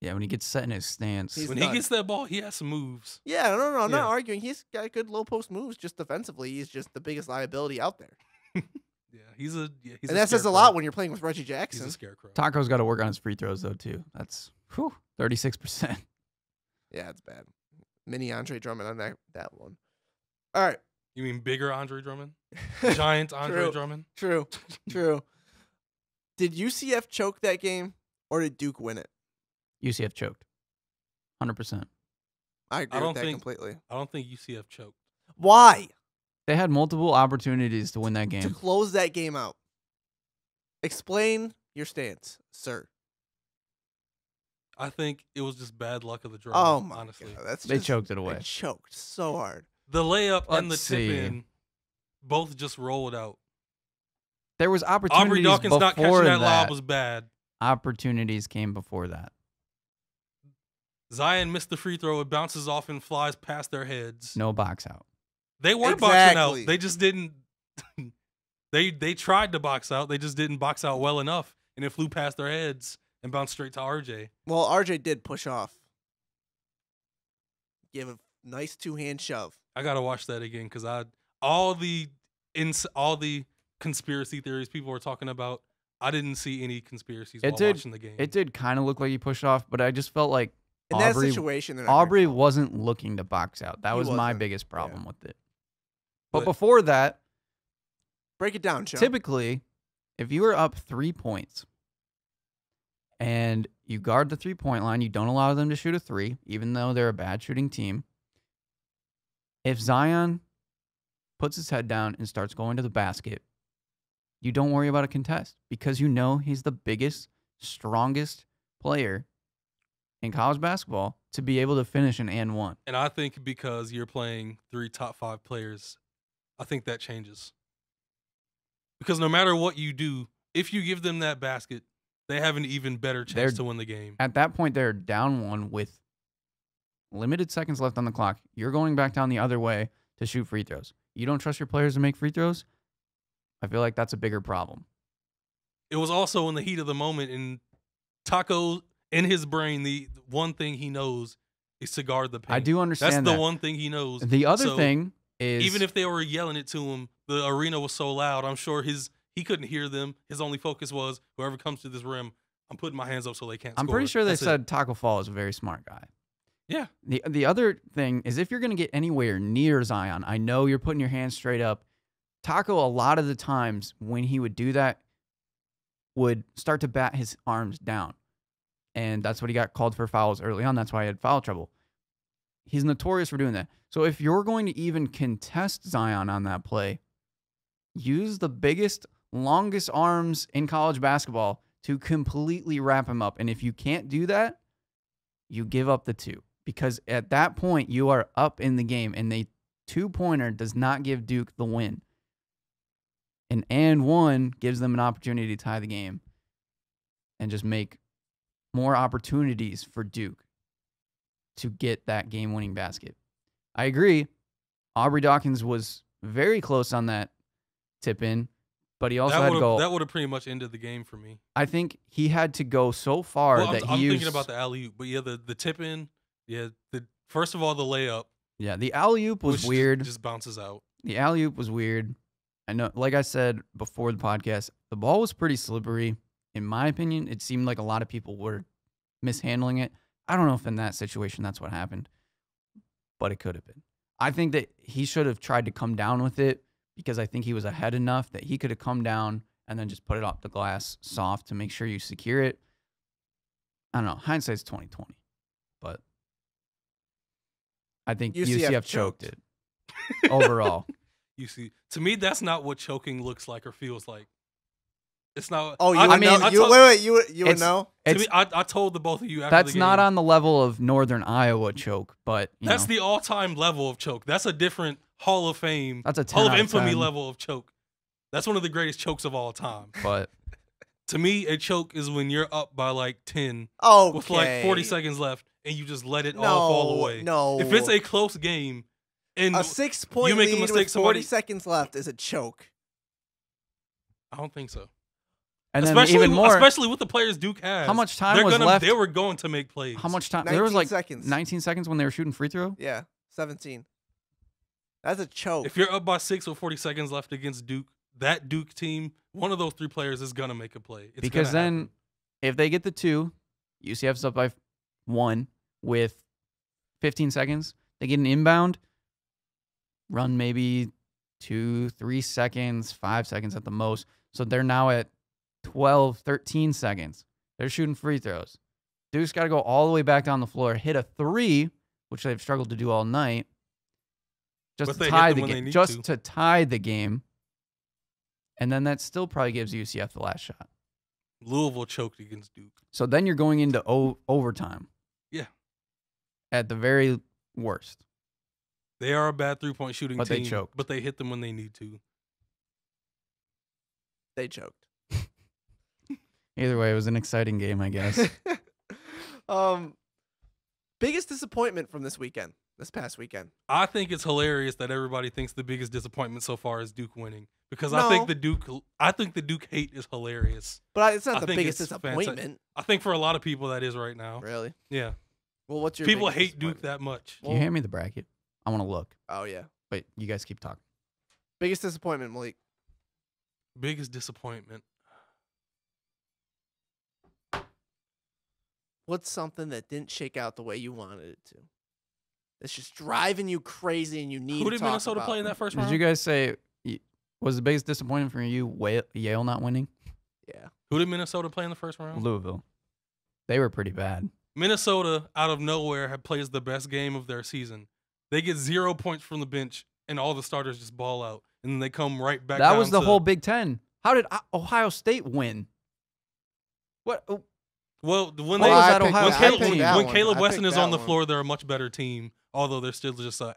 Yeah, when he gets set in his stance. He's When done. he gets that ball, he has some moves. Yeah, no, I'm Yeah. not arguing. He's got good low post moves. Just defensively, he's just the biggest liability out there. Yeah, he's a And that says a lot when you're playing with Reggie he's Jackson. a scarecrow. Taco's got to work on his free throws, though, too. That's 36%. Yeah, it's bad. Mini Andre Drummond on that one. All right. You mean bigger Andre Drummond? Giant Andre True. Drummond? True. Did UCF choke that game or did Duke win it? UCF choked. 100%. I agree I don't with that think- completely. I don't think UCF choked. Why? They had multiple opportunities to win that To game. close that game out. Explain your stance, sir. I think it was just bad luck of the draw. Oh my honestly. god, that's They just- choked it away. They choked so hard. The layup and the Let's tip see. in both just rolled out. There was Aubrey opportunities Dawkins not catching before that that. lob was bad. Opportunities came before that. Zion missed the free throw. It bounces off and flies past their heads. No box out. They were boxing out. Exactly. They just didn't. They tried to box out. They just didn't box out well enough, and it flew past their heads and bounced straight to RJ. Well, RJ did push off. Give a nice two-hand shove. I gotta watch that again because all the conspiracy theories people were talking about, I didn't see any conspiracies while watching the game. It did kind of look like he pushed off, but I just felt like In Aubrey, that situation, they're not gonna Aubrey call it. wasn't looking to box out. That He was my wasn't. biggest problem Yeah. with it. But But- before that, Break it down, Joe. typically, if you were up 3 points and you guard the 3-point line, you don't allow them to shoot a 3, even though they're a bad shooting team. If Zion puts his head down and starts going to the basket, you don't worry about a contest because you know he's the biggest, strongest player in college basketball to be able to finish an and one. And I think because you're playing 3 top 5 players, I think that changes. Because no matter what you do, if you give them that basket, they have an even better chance They're- to win the game. At that point, they're down 1 with limited seconds left on the clock. You're going back down the other way to shoot free throws. You don't trust your players to make free throws? I feel like that's a bigger problem. It was also in the heat of the moment, and Taco, in his brain, the one thing he knows is to guard the paint. I do understand That's that. the one thing he knows. The other So, thing is even if they were yelling it to him, the arena was so loud, I'm sure he couldn't hear them. His only focus was, whoever comes to this rim, I'm putting my hands up so they can't I'm score. pretty sure they That's it. said Taco Fall is a very smart guy. Yeah. The other thing is if you're going to get anywhere near Zion, I know you're putting your hands straight up. Taco, a lot of the times when he would do that, would start to bat his arms down. And that's what he got called for fouls early on. That's why he had foul trouble. He's notorious for doing that. So if you're going to even contest Zion on that play, use the biggest, longest arms in college basketball to completely wrap him up. And if you can't do that, you give up the 2. Because at that point, you are up in the game, and they 2-pointer does not give Duke the win. An and one gives them an opportunity to tie the game and just make more opportunities for Duke to get that game-winning basket. I agree. Aubrey Dawkins was very close on that tip-in, but he also had to go. That would have pretty much ended the game for me. I think he had to go so far that I'm he used. thinking about the alley-oop, but yeah, the tip-in, first of all, the layup. Yeah, the alley-oop was weird. Just bounces out. The alley-oop was weird. I know, like I said before the podcast, the ball was pretty slippery. In my opinion, it seemed like a lot of people were mishandling it. I don't know if in that situation that's what happened, but it could have been. I think that he should have tried to come down with it because I think he was ahead enough that he could have come down and then just put it off the glass soft to make sure you secure it. I don't know. Hindsight's 20/20, but I think UCF choked it overall. To me, that's not what choking looks like or feels like. It's not. Oh, you would know? You would know? To me, I told the both of you after that's the game. not on the level of Northern Iowa choke, but that's the all-time level of choke. That's a different Hall of Fame, that's a 10 Hall of out of Infamy 10. level of choke. That's one of the greatest chokes of all time. But to me, a choke is when you're up by like 10 Okay. with like 40 seconds left and you just let it all fall away. No. If it's a close game and a 6-point you make a lead mistake, with 40 seconds left is a choke. I don't think so. and then even more, especially with the players Duke has. how much time was left? They were going to make plays. How much time? 19 There was like seconds. 19 seconds when they were shooting free throw. Yeah, 17. That's a choke. If you're up by 6 with 40 seconds left against Duke, that Duke team, one of those three players is gonna make a play. It's Because then, if they get the 2, UCF's up by 1 with 15 seconds. They get an inbound, run maybe 2, 3 seconds, 5 seconds at the most. So they're now at 12, 13 seconds. They're shooting free throws. Duke's got to go all the way back down the floor, hit a 3, which they've struggled to do all night, just to tie the game. Just to tie the game. And then that still probably gives UCF the last shot. Louisville choked against Duke. So then you're going into overtime. Yeah. At the very worst. They are a bad three-point shooting But team. they choked. But they hit them when they need to. They choked. Either way, it was an exciting game, I guess. Biggest disappointment from this past weekend. I think it's hilarious that everybody thinks the biggest disappointment so far is Duke winning. Because I think the Duke hate is hilarious. But it's not I the think biggest it's disappointment. fantastic. I think for a lot of people that is right now. Really? Yeah. Well, what's your people biggest hate Duke disappointment? that much? Can you hand me the bracket? I want to look. Oh, yeah. Wait, you guys keep talking. Biggest disappointment, Malik. Biggest disappointment. What's something that didn't shake out the way you wanted it to? It's just driving you crazy and you need Who to did talk Minnesota about. play in that first round? Did you guys say was the biggest disappointment for you Yale not winning? Yeah. Who did Minnesota play in the first round? Louisville. They were pretty bad. Minnesota, out of nowhere, plays the best game of their season. They get 0 points from the bench, and all the starters just ball out. And then they come right back That down was the to, whole Big Ten. How did Ohio State win? What? Well, when Caleb Weston is on the floor, they're a much better team, although they're still just a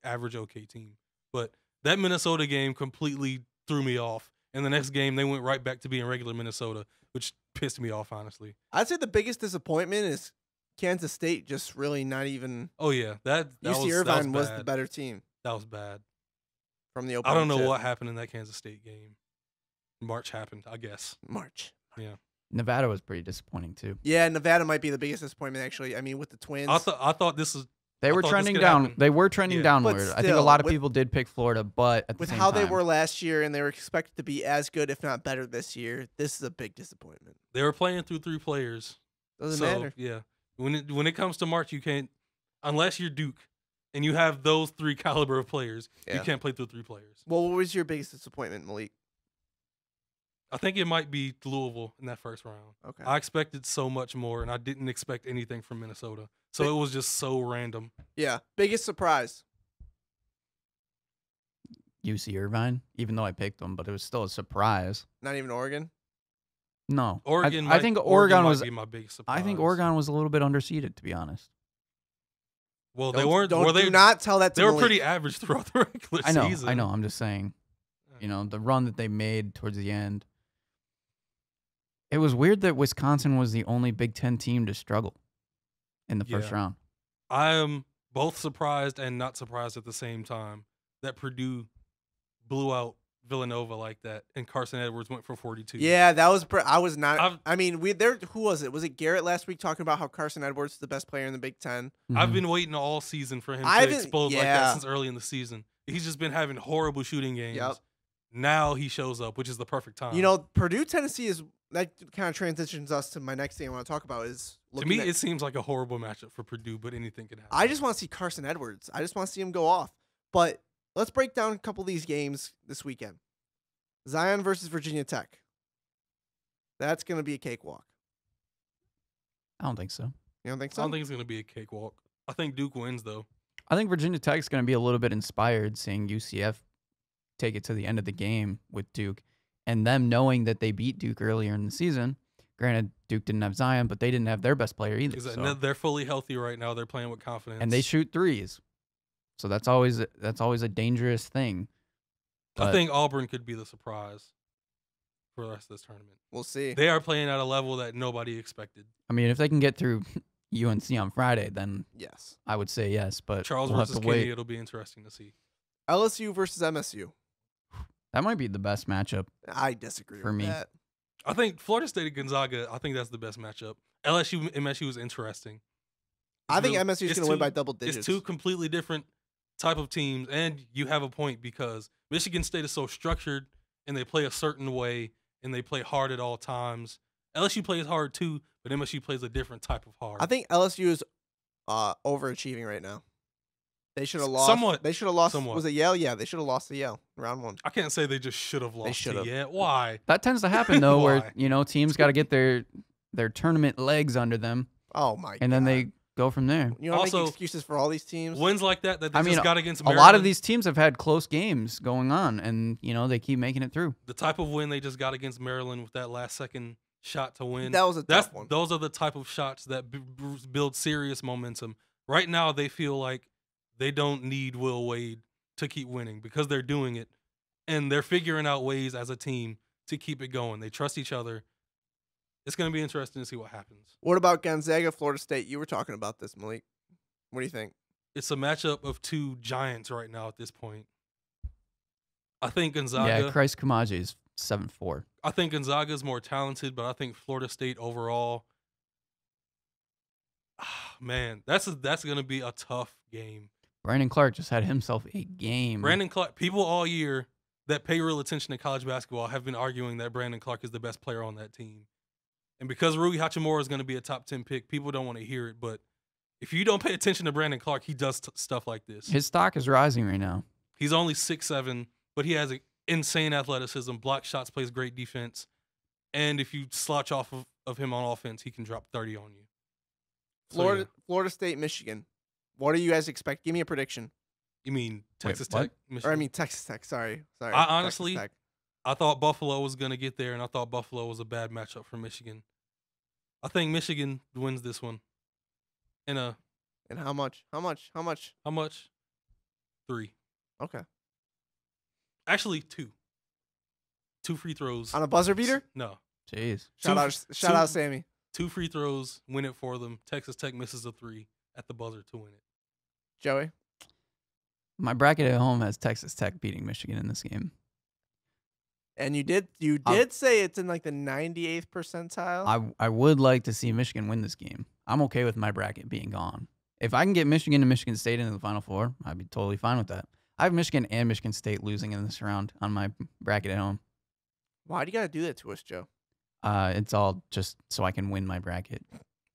average okay team. But that Minnesota game completely threw me off. And the next game, they went right back to being regular Minnesota, which pissed me off, honestly. I'd say the biggest disappointment is Kansas State just really not even. Oh, yeah. UC Irvine was the better team. That was bad. From the opening I don't know tip. what happened in that Kansas State game. March happened, I guess. March. Yeah. Nevada was pretty disappointing too. Yeah, Nevada might be the biggest disappointment actually. I mean, with the Twins. I thought this was. They were trending down. Happen. They were trending downward. But I think a still, lot of people did pick Florida, but at the with same how time, they were last year and they were expected to be as good, if not better, this year, this is a big disappointment. They were playing through 3 players. Doesn't matter. Yeah. When it comes to March, you can't, unless you're Duke and you have those 3 caliber of players, you can't play through 3 players. Well, what was your biggest disappointment, Malik? I think it might be Louisville in that first round. Okay. I expected so much more, and I didn't expect anything from Minnesota. So it was just so random. Yeah. Biggest surprise. UC Irvine, even though I picked them, but it was still a surprise. Not even Oregon? No. Oregon. I think Oregon might was be my biggest surprise. I think Oregon was a little bit underseeded, to be honest. Well, they weren't. Do not tell that to They were Malik. pretty average throughout the regular season. I know. I'm just saying, the run that they made towards the end. It was weird that Wisconsin was the only Big Ten team to struggle in the first round. I am both surprised and not surprised at the same time that Purdue blew out Villanova like that, and Carson Edwards went for 42. Yeah, that was. I was not. I mean, who was it? Was it Garrett last week talking about how Carson Edwards is the best player in the Big Ten? I've been waiting all season for him to explode like that since early in the season. He's just been having horrible shooting games. Yep. Now he shows up, which is the perfect time. Purdue, Tennessee is that kind of transitions us to my next thing I want to talk about is. To me, it seems like a horrible matchup for Purdue, but anything can happen. I just want to see Carson Edwards. I just want to see him go off. But let's break down a couple of these games this weekend. Zion versus Virginia Tech. That's going to be a cakewalk. I don't think so. You don't think so? I don't think it's going to be a cakewalk. I think Duke wins, though. I think Virginia Tech's going to be a little bit inspired seeing UCF take it to the end of the game with Duke and them knowing that they beat Duke earlier in the season. Granted, Duke didn't have Zion, but they didn't have their best player either. So. They're fully healthy right now. They're playing with confidence. And they shoot threes. So that's always a dangerous thing. I think Auburn could be the surprise for the rest of this tournament. We'll see. They are playing at a level that nobody expected. I mean, if they can get through UNC on Friday, then yes, I would say yes. But Charles we'll versus have to Kenny, wait. it'll be interesting to see. LSU versus MSU. That might be the best matchup. I disagree for with me. that. I think Florida State and Gonzaga, I think that's the best matchup. LSU, MSU is interesting. I think MSU is going to win by double digits. It's two completely different type of teams, and you have a point because Michigan State is so structured, and they play a certain way, and they play hard at all times. LSU plays hard too, but MSU plays a different type of hard. I think LSU is overachieving right now. They should have lost. Somewhat. They should have lost. Somewhat. Was it Yale? Yeah, they should have lost to Yale in round 1. I can't say they just should have lost to Yale. Why? That tends to happen though, where teams got to get their tournament legs under them. Oh my! And then they go from there. You know, make excuses for all these teams. Wins like that they just got against Maryland. A lot of these teams have had close games going on, and they keep making it through. The type of win they just got against Maryland with that last second shot to win. That was a tough one. Those are the type of shots that build serious momentum. Right now, they feel like they don't need Will Wade to keep winning because they're doing it, and they're figuring out ways as a team to keep it going. They trust each other. It's going to be interesting to see what happens. What about Gonzaga, Florida State? You were talking about this, Malik. What do you think? It's a matchup of two giants right now at this point. I think Gonzaga. Yeah, Christ Kamaji is 7'4". I think Gonzaga is more talented, but I think Florida State overall. Man, that's going to be a tough game. Brandon Clark just had himself a game. Brandon Clark. People all year that pay real attention to college basketball have been arguing that Brandon Clark is the best player on that team. And because Rui Hachimura is going to be a top 10 pick, people don't want to hear it. But if you don't pay attention to Brandon Clark, he does stuff like this. His stock is rising right now. He's only 6'7", but he has insane athleticism, block shots, plays great defense. And if you slouch off of him on offense, he can drop 30 on you. Florida State, Michigan. What do you guys expect? Give me a prediction. You mean Texas Tech? Michigan? Or I mean Texas Tech. Sorry. I honestly, I thought Buffalo was going to get there, and I thought Buffalo was a bad matchup for Michigan. I think Michigan wins this one. And how much? How much? 3. Okay. Actually, 2. 2 free throws. On a buzzer beater? No. Jeez. Shout out Sammy. 2 free throws, win it for them. Texas Tech misses a 3 at the buzzer to win it. Joey? My bracket at home has Texas Tech beating Michigan in this game. And you did say it's in like the 98th percentile? I would like to see Michigan win this game. I'm okay with my bracket being gone. If I can get Michigan and Michigan State into the Final Four, I'd be totally fine with that. I have Michigan and Michigan State losing in this round on my bracket at home. Why do you got to do that to us, Joe? It's all just so I can win my bracket.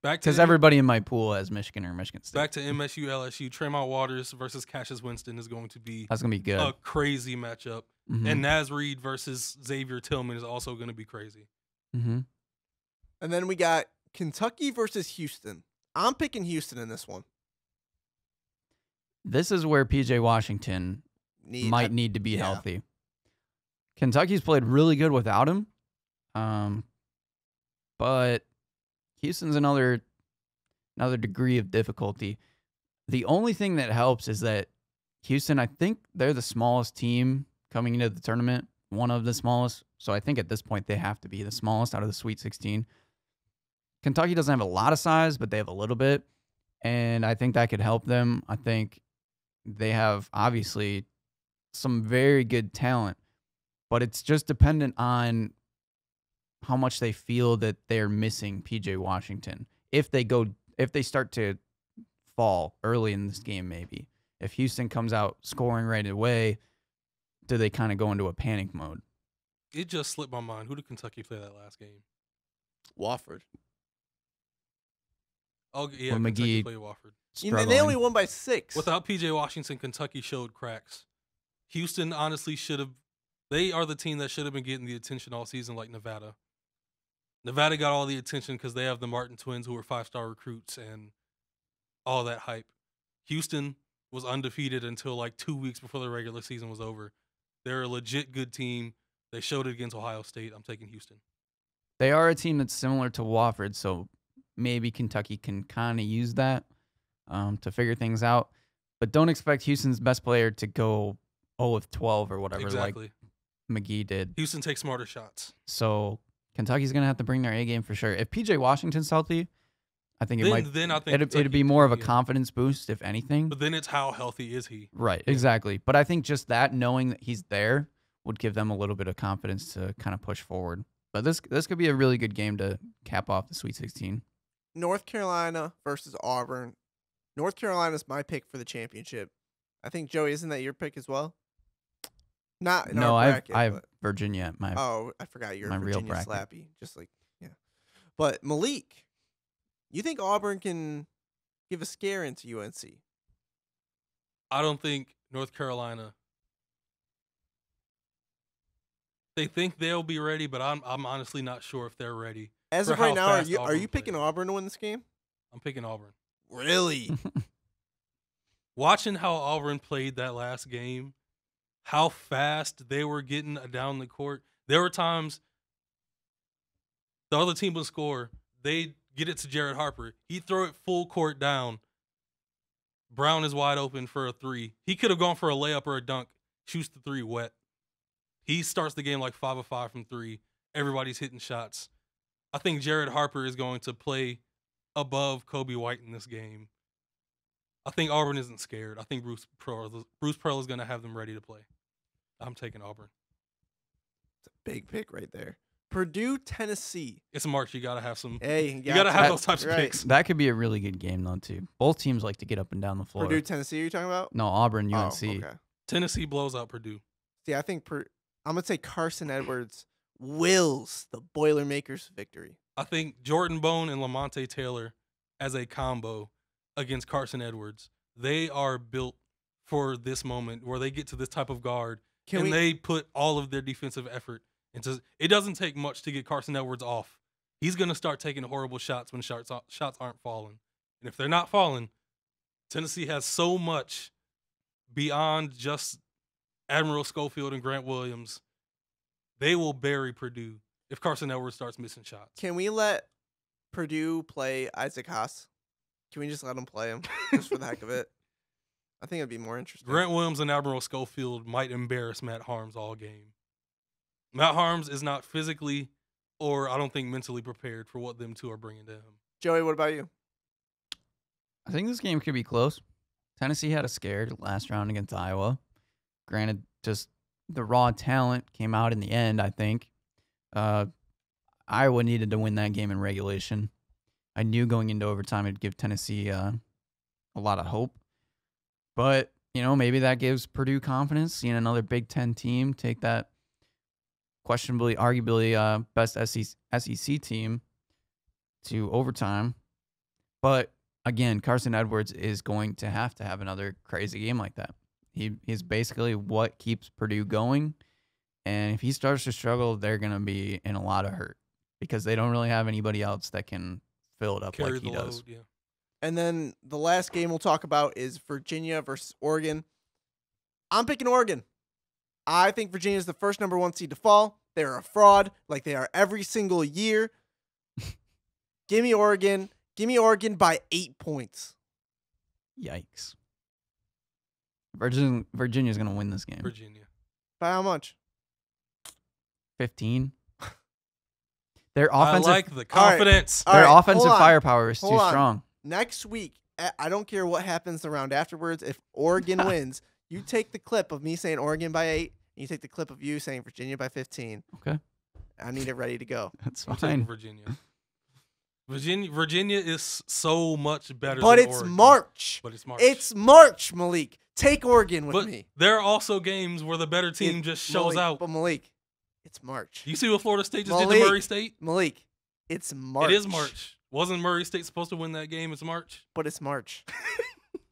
Because everybody in my pool has Michigan or Michigan State. Back to MSU, LSU. Tremont Waters versus Cassius Winston is going to be good. A crazy matchup. Mm-hmm. And Naz Reid versus Xavier Tillman is also going to be crazy. Mm-hmm. And then we got Kentucky versus Houston. I'm picking Houston in this one. This is where P.J. Washington might need to be healthy. Kentucky's played really good without him. But Houston's another degree of difficulty. The only thing that helps is that Houston, I think they're the smallest team coming into the tournament, one of the smallest. So I think at this point they have to be the smallest out of the Sweet 16. Kentucky doesn't have a lot of size, but they have a little bit. And I think that could help them. I think they have obviously some very good talent, but it's just dependent on how much they feel that they're missing PJ Washington. If they start to fall early in this game, maybe. If Houston comes out scoring right away, do they kind of go into a panic mode? It just slipped my mind. Who did Kentucky play that last game? Wofford. Oh, yeah, Well, Kentucky McGee played Wofford. They only won by 6. Without PJ Washington, Kentucky showed cracks. Houston honestly should have. They are the team that should have been getting the attention all season, like Nevada. Nevada got all the attention because they have the Martin twins, who were 5-star recruits and all that hype. Houston was undefeated until like 2 weeks before the regular season was over. They're a legit good team. They showed it against Ohio State. I'm taking Houston. They are a team that's similar to Wofford, so maybe Kentucky can kind of use that to figure things out. But don't expect Houston's best player to go 0 of 12 or whatever Exactly. like McGee did. Houston takes smarter shots. So Kentucky's going to have to bring their A game for sure. If PJ Washington's healthy, I think it might. Then I think It'd be more of a confidence boost, if anything. But then it's how healthy is he? Right, exactly. But I think just that, knowing that he's there, would give them a little bit of confidence to kind of push forward. But this could be a really good game to cap off the Sweet 16. North Carolina versus Auburn. North Carolina's my pick for the championship. I think, Joey, isn't that your pick as well? Not in our bracket, I have Virginia at my. Oh, I forgot you're my a real Virginia bracket. slappy. Just like, yeah. But Malik, you think Auburn can give a scare into UNC? I don't think North Carolina. They think they'll be ready, but I'm honestly not sure if they're ready. As for of right how now, fast are Auburn you picking plays. Auburn to win this game? I'm picking Auburn. Really? Watching how Auburn played that last game, how fast they were getting down the court. There were times the other team would score. They'd get it to Jared Harper. He'd throw it full court down. Brown is wide open for a 3. He could have gone for a layup or a dunk. Shoots the 3 wet. He starts the game like 5 of 5 from 3. Everybody's hitting shots. I think Jared Harper is going to play above Kobe White in this game. I think Auburn isn't scared. I think Bruce Pearl is going to have them ready to play. I'm taking Auburn. It's a big pick right there. Purdue, Tennessee. It's March. You got to have some. Hey, You got to have those types of right. picks. That could be a really good game though too. Both teams like to get up and down the floor. Purdue, Tennessee. Are you talking about? No, Auburn, UNC. Oh, okay. Tennessee blows out Purdue. See, I think I'm gonna say Carson Edwards wills the Boilermakers victory. I think Jordan Bone and Lamonte Taylor as a combo against Carson Edwards, they are built for this moment where they get to this type of guard they put all of their defensive effort into. It doesn't take much to get Carson Edwards off. He's going to start taking horrible shots when shots aren't falling. And if they're not falling, Tennessee has so much beyond just Admiral Schofield and Grant Williams. They will bury Purdue if Carson Edwards starts missing shots. Can we let Purdue play Isaac Haas? Can we just let him play him just for the heck of it? I think it'd be more interesting. Grant Williams and Admiral Schofield might embarrass Matt Harms all game. Matt Harms is not physically or I don't think mentally prepared for what them two are bringing to him. Joey, what about you? I think this game could be close. Tennessee had a scare last round against Iowa. Granted, just the raw talent came out in the end, I think. Iowa needed to win that game in regulation. I knew going into overtime it'd give Tennessee a lot of hope. But, maybe that gives Purdue confidence, seeing another Big Ten team take that arguably best SEC team to overtime. But, again, Carson Edwards is going to have another crazy game like that. He's basically what keeps Purdue going. And if he starts to struggle, they're going to be in a lot of hurt because they don't really have anybody else that can fill it up Carry like he the does. load, yeah. And then the last game we'll talk about is Virginia versus Oregon. I'm picking Oregon. I think Virginia is the first number 1 seed to fall. They're a fraud like they are every single year. Give me Oregon. Give me Oregon by 8 points. Yikes. Virginia's going to win this game. Virginia. By how much? 15. Their I offensive, like the confidence. All their right, offensive hold on. firepower is too Hold on. strong. Next week, I don't care what happens the round afterwards. If Oregon wins, you take the clip of me saying Oregon by 8, and you take the clip of you saying Virginia by 15. Okay. I need it ready to go. That's I'm taking fine. Virginia. Virginia is so much better But than it's Oregon. March. But it's March. It's March, Malik. Take Oregon with but me. there are also games where the better team just shows Malik, out. But Malik, it's March. You see what Florida State just did Malik. to Murray State? Malik, it's March. It is March. Wasn't Murray State supposed to win that game? It's March. But it's March.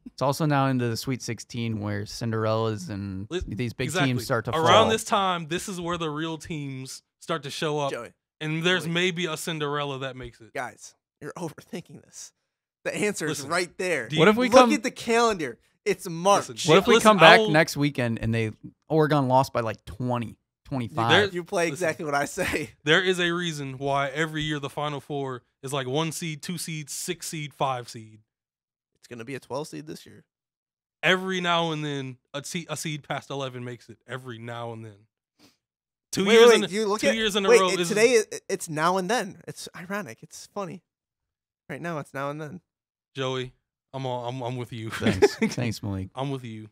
It's also now into the Sweet 16 where Cinderellas and these big Exactly. teams start to fall. Around this time, this is where the real teams start to show up. Joey, And there's Joey. maybe a Cinderella that makes it. guys, you're overthinking this. The answer is Listen, right there. do What if we Look come? at the calendar. It's March. Listen, What if we listen, come I back will- next weekend and Oregon lost by like 20, 25? You play Listen. exactly what I say. There is a reason why every year the Final Four is like 1 seed, 2 seed, 6 seed, 5 seed. It's going to be a 12 seed this year. Every now and then, a seed past 11 makes it. Every now and then. Two Wait, years wait, in wait, you look 2 at- years in a wait, row is today it's now and then. It's ironic. It's funny. Right now it's now and then. Joey. I'm with you. Thanks, thanks, Malik. I'm with you.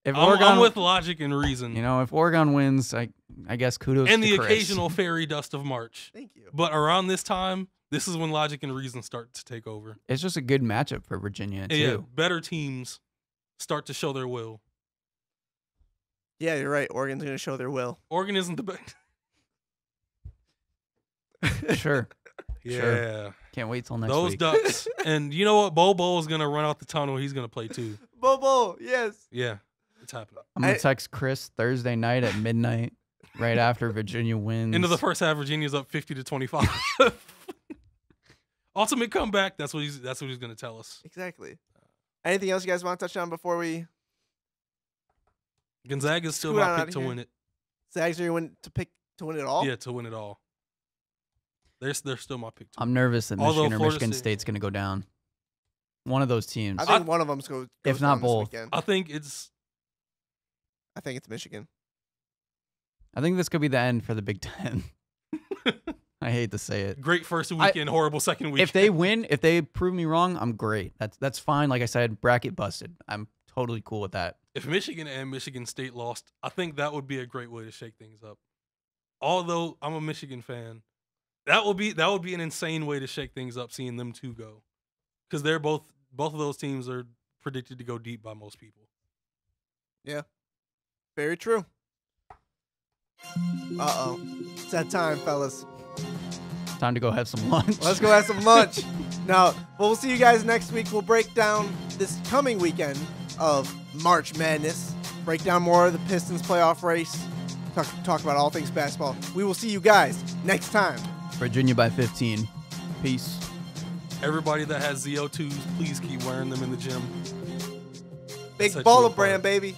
If I'm with logic and reason. you know, if Oregon wins, I guess kudos and to the Chris. occasional fairy dust of March. Thank you. But around this time, this is when logic and reason start to take over. It's just a good matchup for Virginia too. Yeah, better teams start to show their will. Yeah, you're right. Oregon's going to show their will. Oregon isn't the best. Sure. Yeah. Sure. Can't wait till next Those week. Ducks. And you know what? Bobo is going to run out the tunnel. He's going to play too. Bobo, yes. Yeah, it's happening. I'm gonna I- text Chris Thursday night at midnight, right after Virginia wins. Into the first half, Virginia's up 50-25. Ultimate comeback. That's what he's going to tell us. Exactly. Anything else you guys want to touch on before we Gonzaga's still Scoot on my outta pick to here. win it. Zags are win to win it all? Yeah, to win it all. They're still my pick. I'm nervous that Although Michigan or Florida Michigan State- State's gonna go down. One of those teams. I think one of them's goes if not down this both. weekend. I think it's I think it's Michigan. I think this could be the end for the Big Ten. I hate to say it. great first weekend, horrible second weekend. If they win, if they prove me wrong, I'm great. That's fine. Like I said, bracket busted. I'm totally cool with that. If Michigan and Michigan State lost, I think that would be a great way to shake things up. Although I'm a Michigan fan, that would be an insane way to shake things up, seeing them two go, because they're both of those teams are predicted to go deep by most people. Very true. Uh-oh. It's that time, fellas. Time to go have some lunch. Let's go have some lunch. Now, we'll see you guys next week. We'll break down this coming weekend of March Madness. Break down more of the Pistons playoff race. Talk about all things basketball. We will see you guys next time. Virginia by 15. Peace. Everybody that has ZO2s, please keep wearing them in the gym. Big Set you baller apart. brand, baby.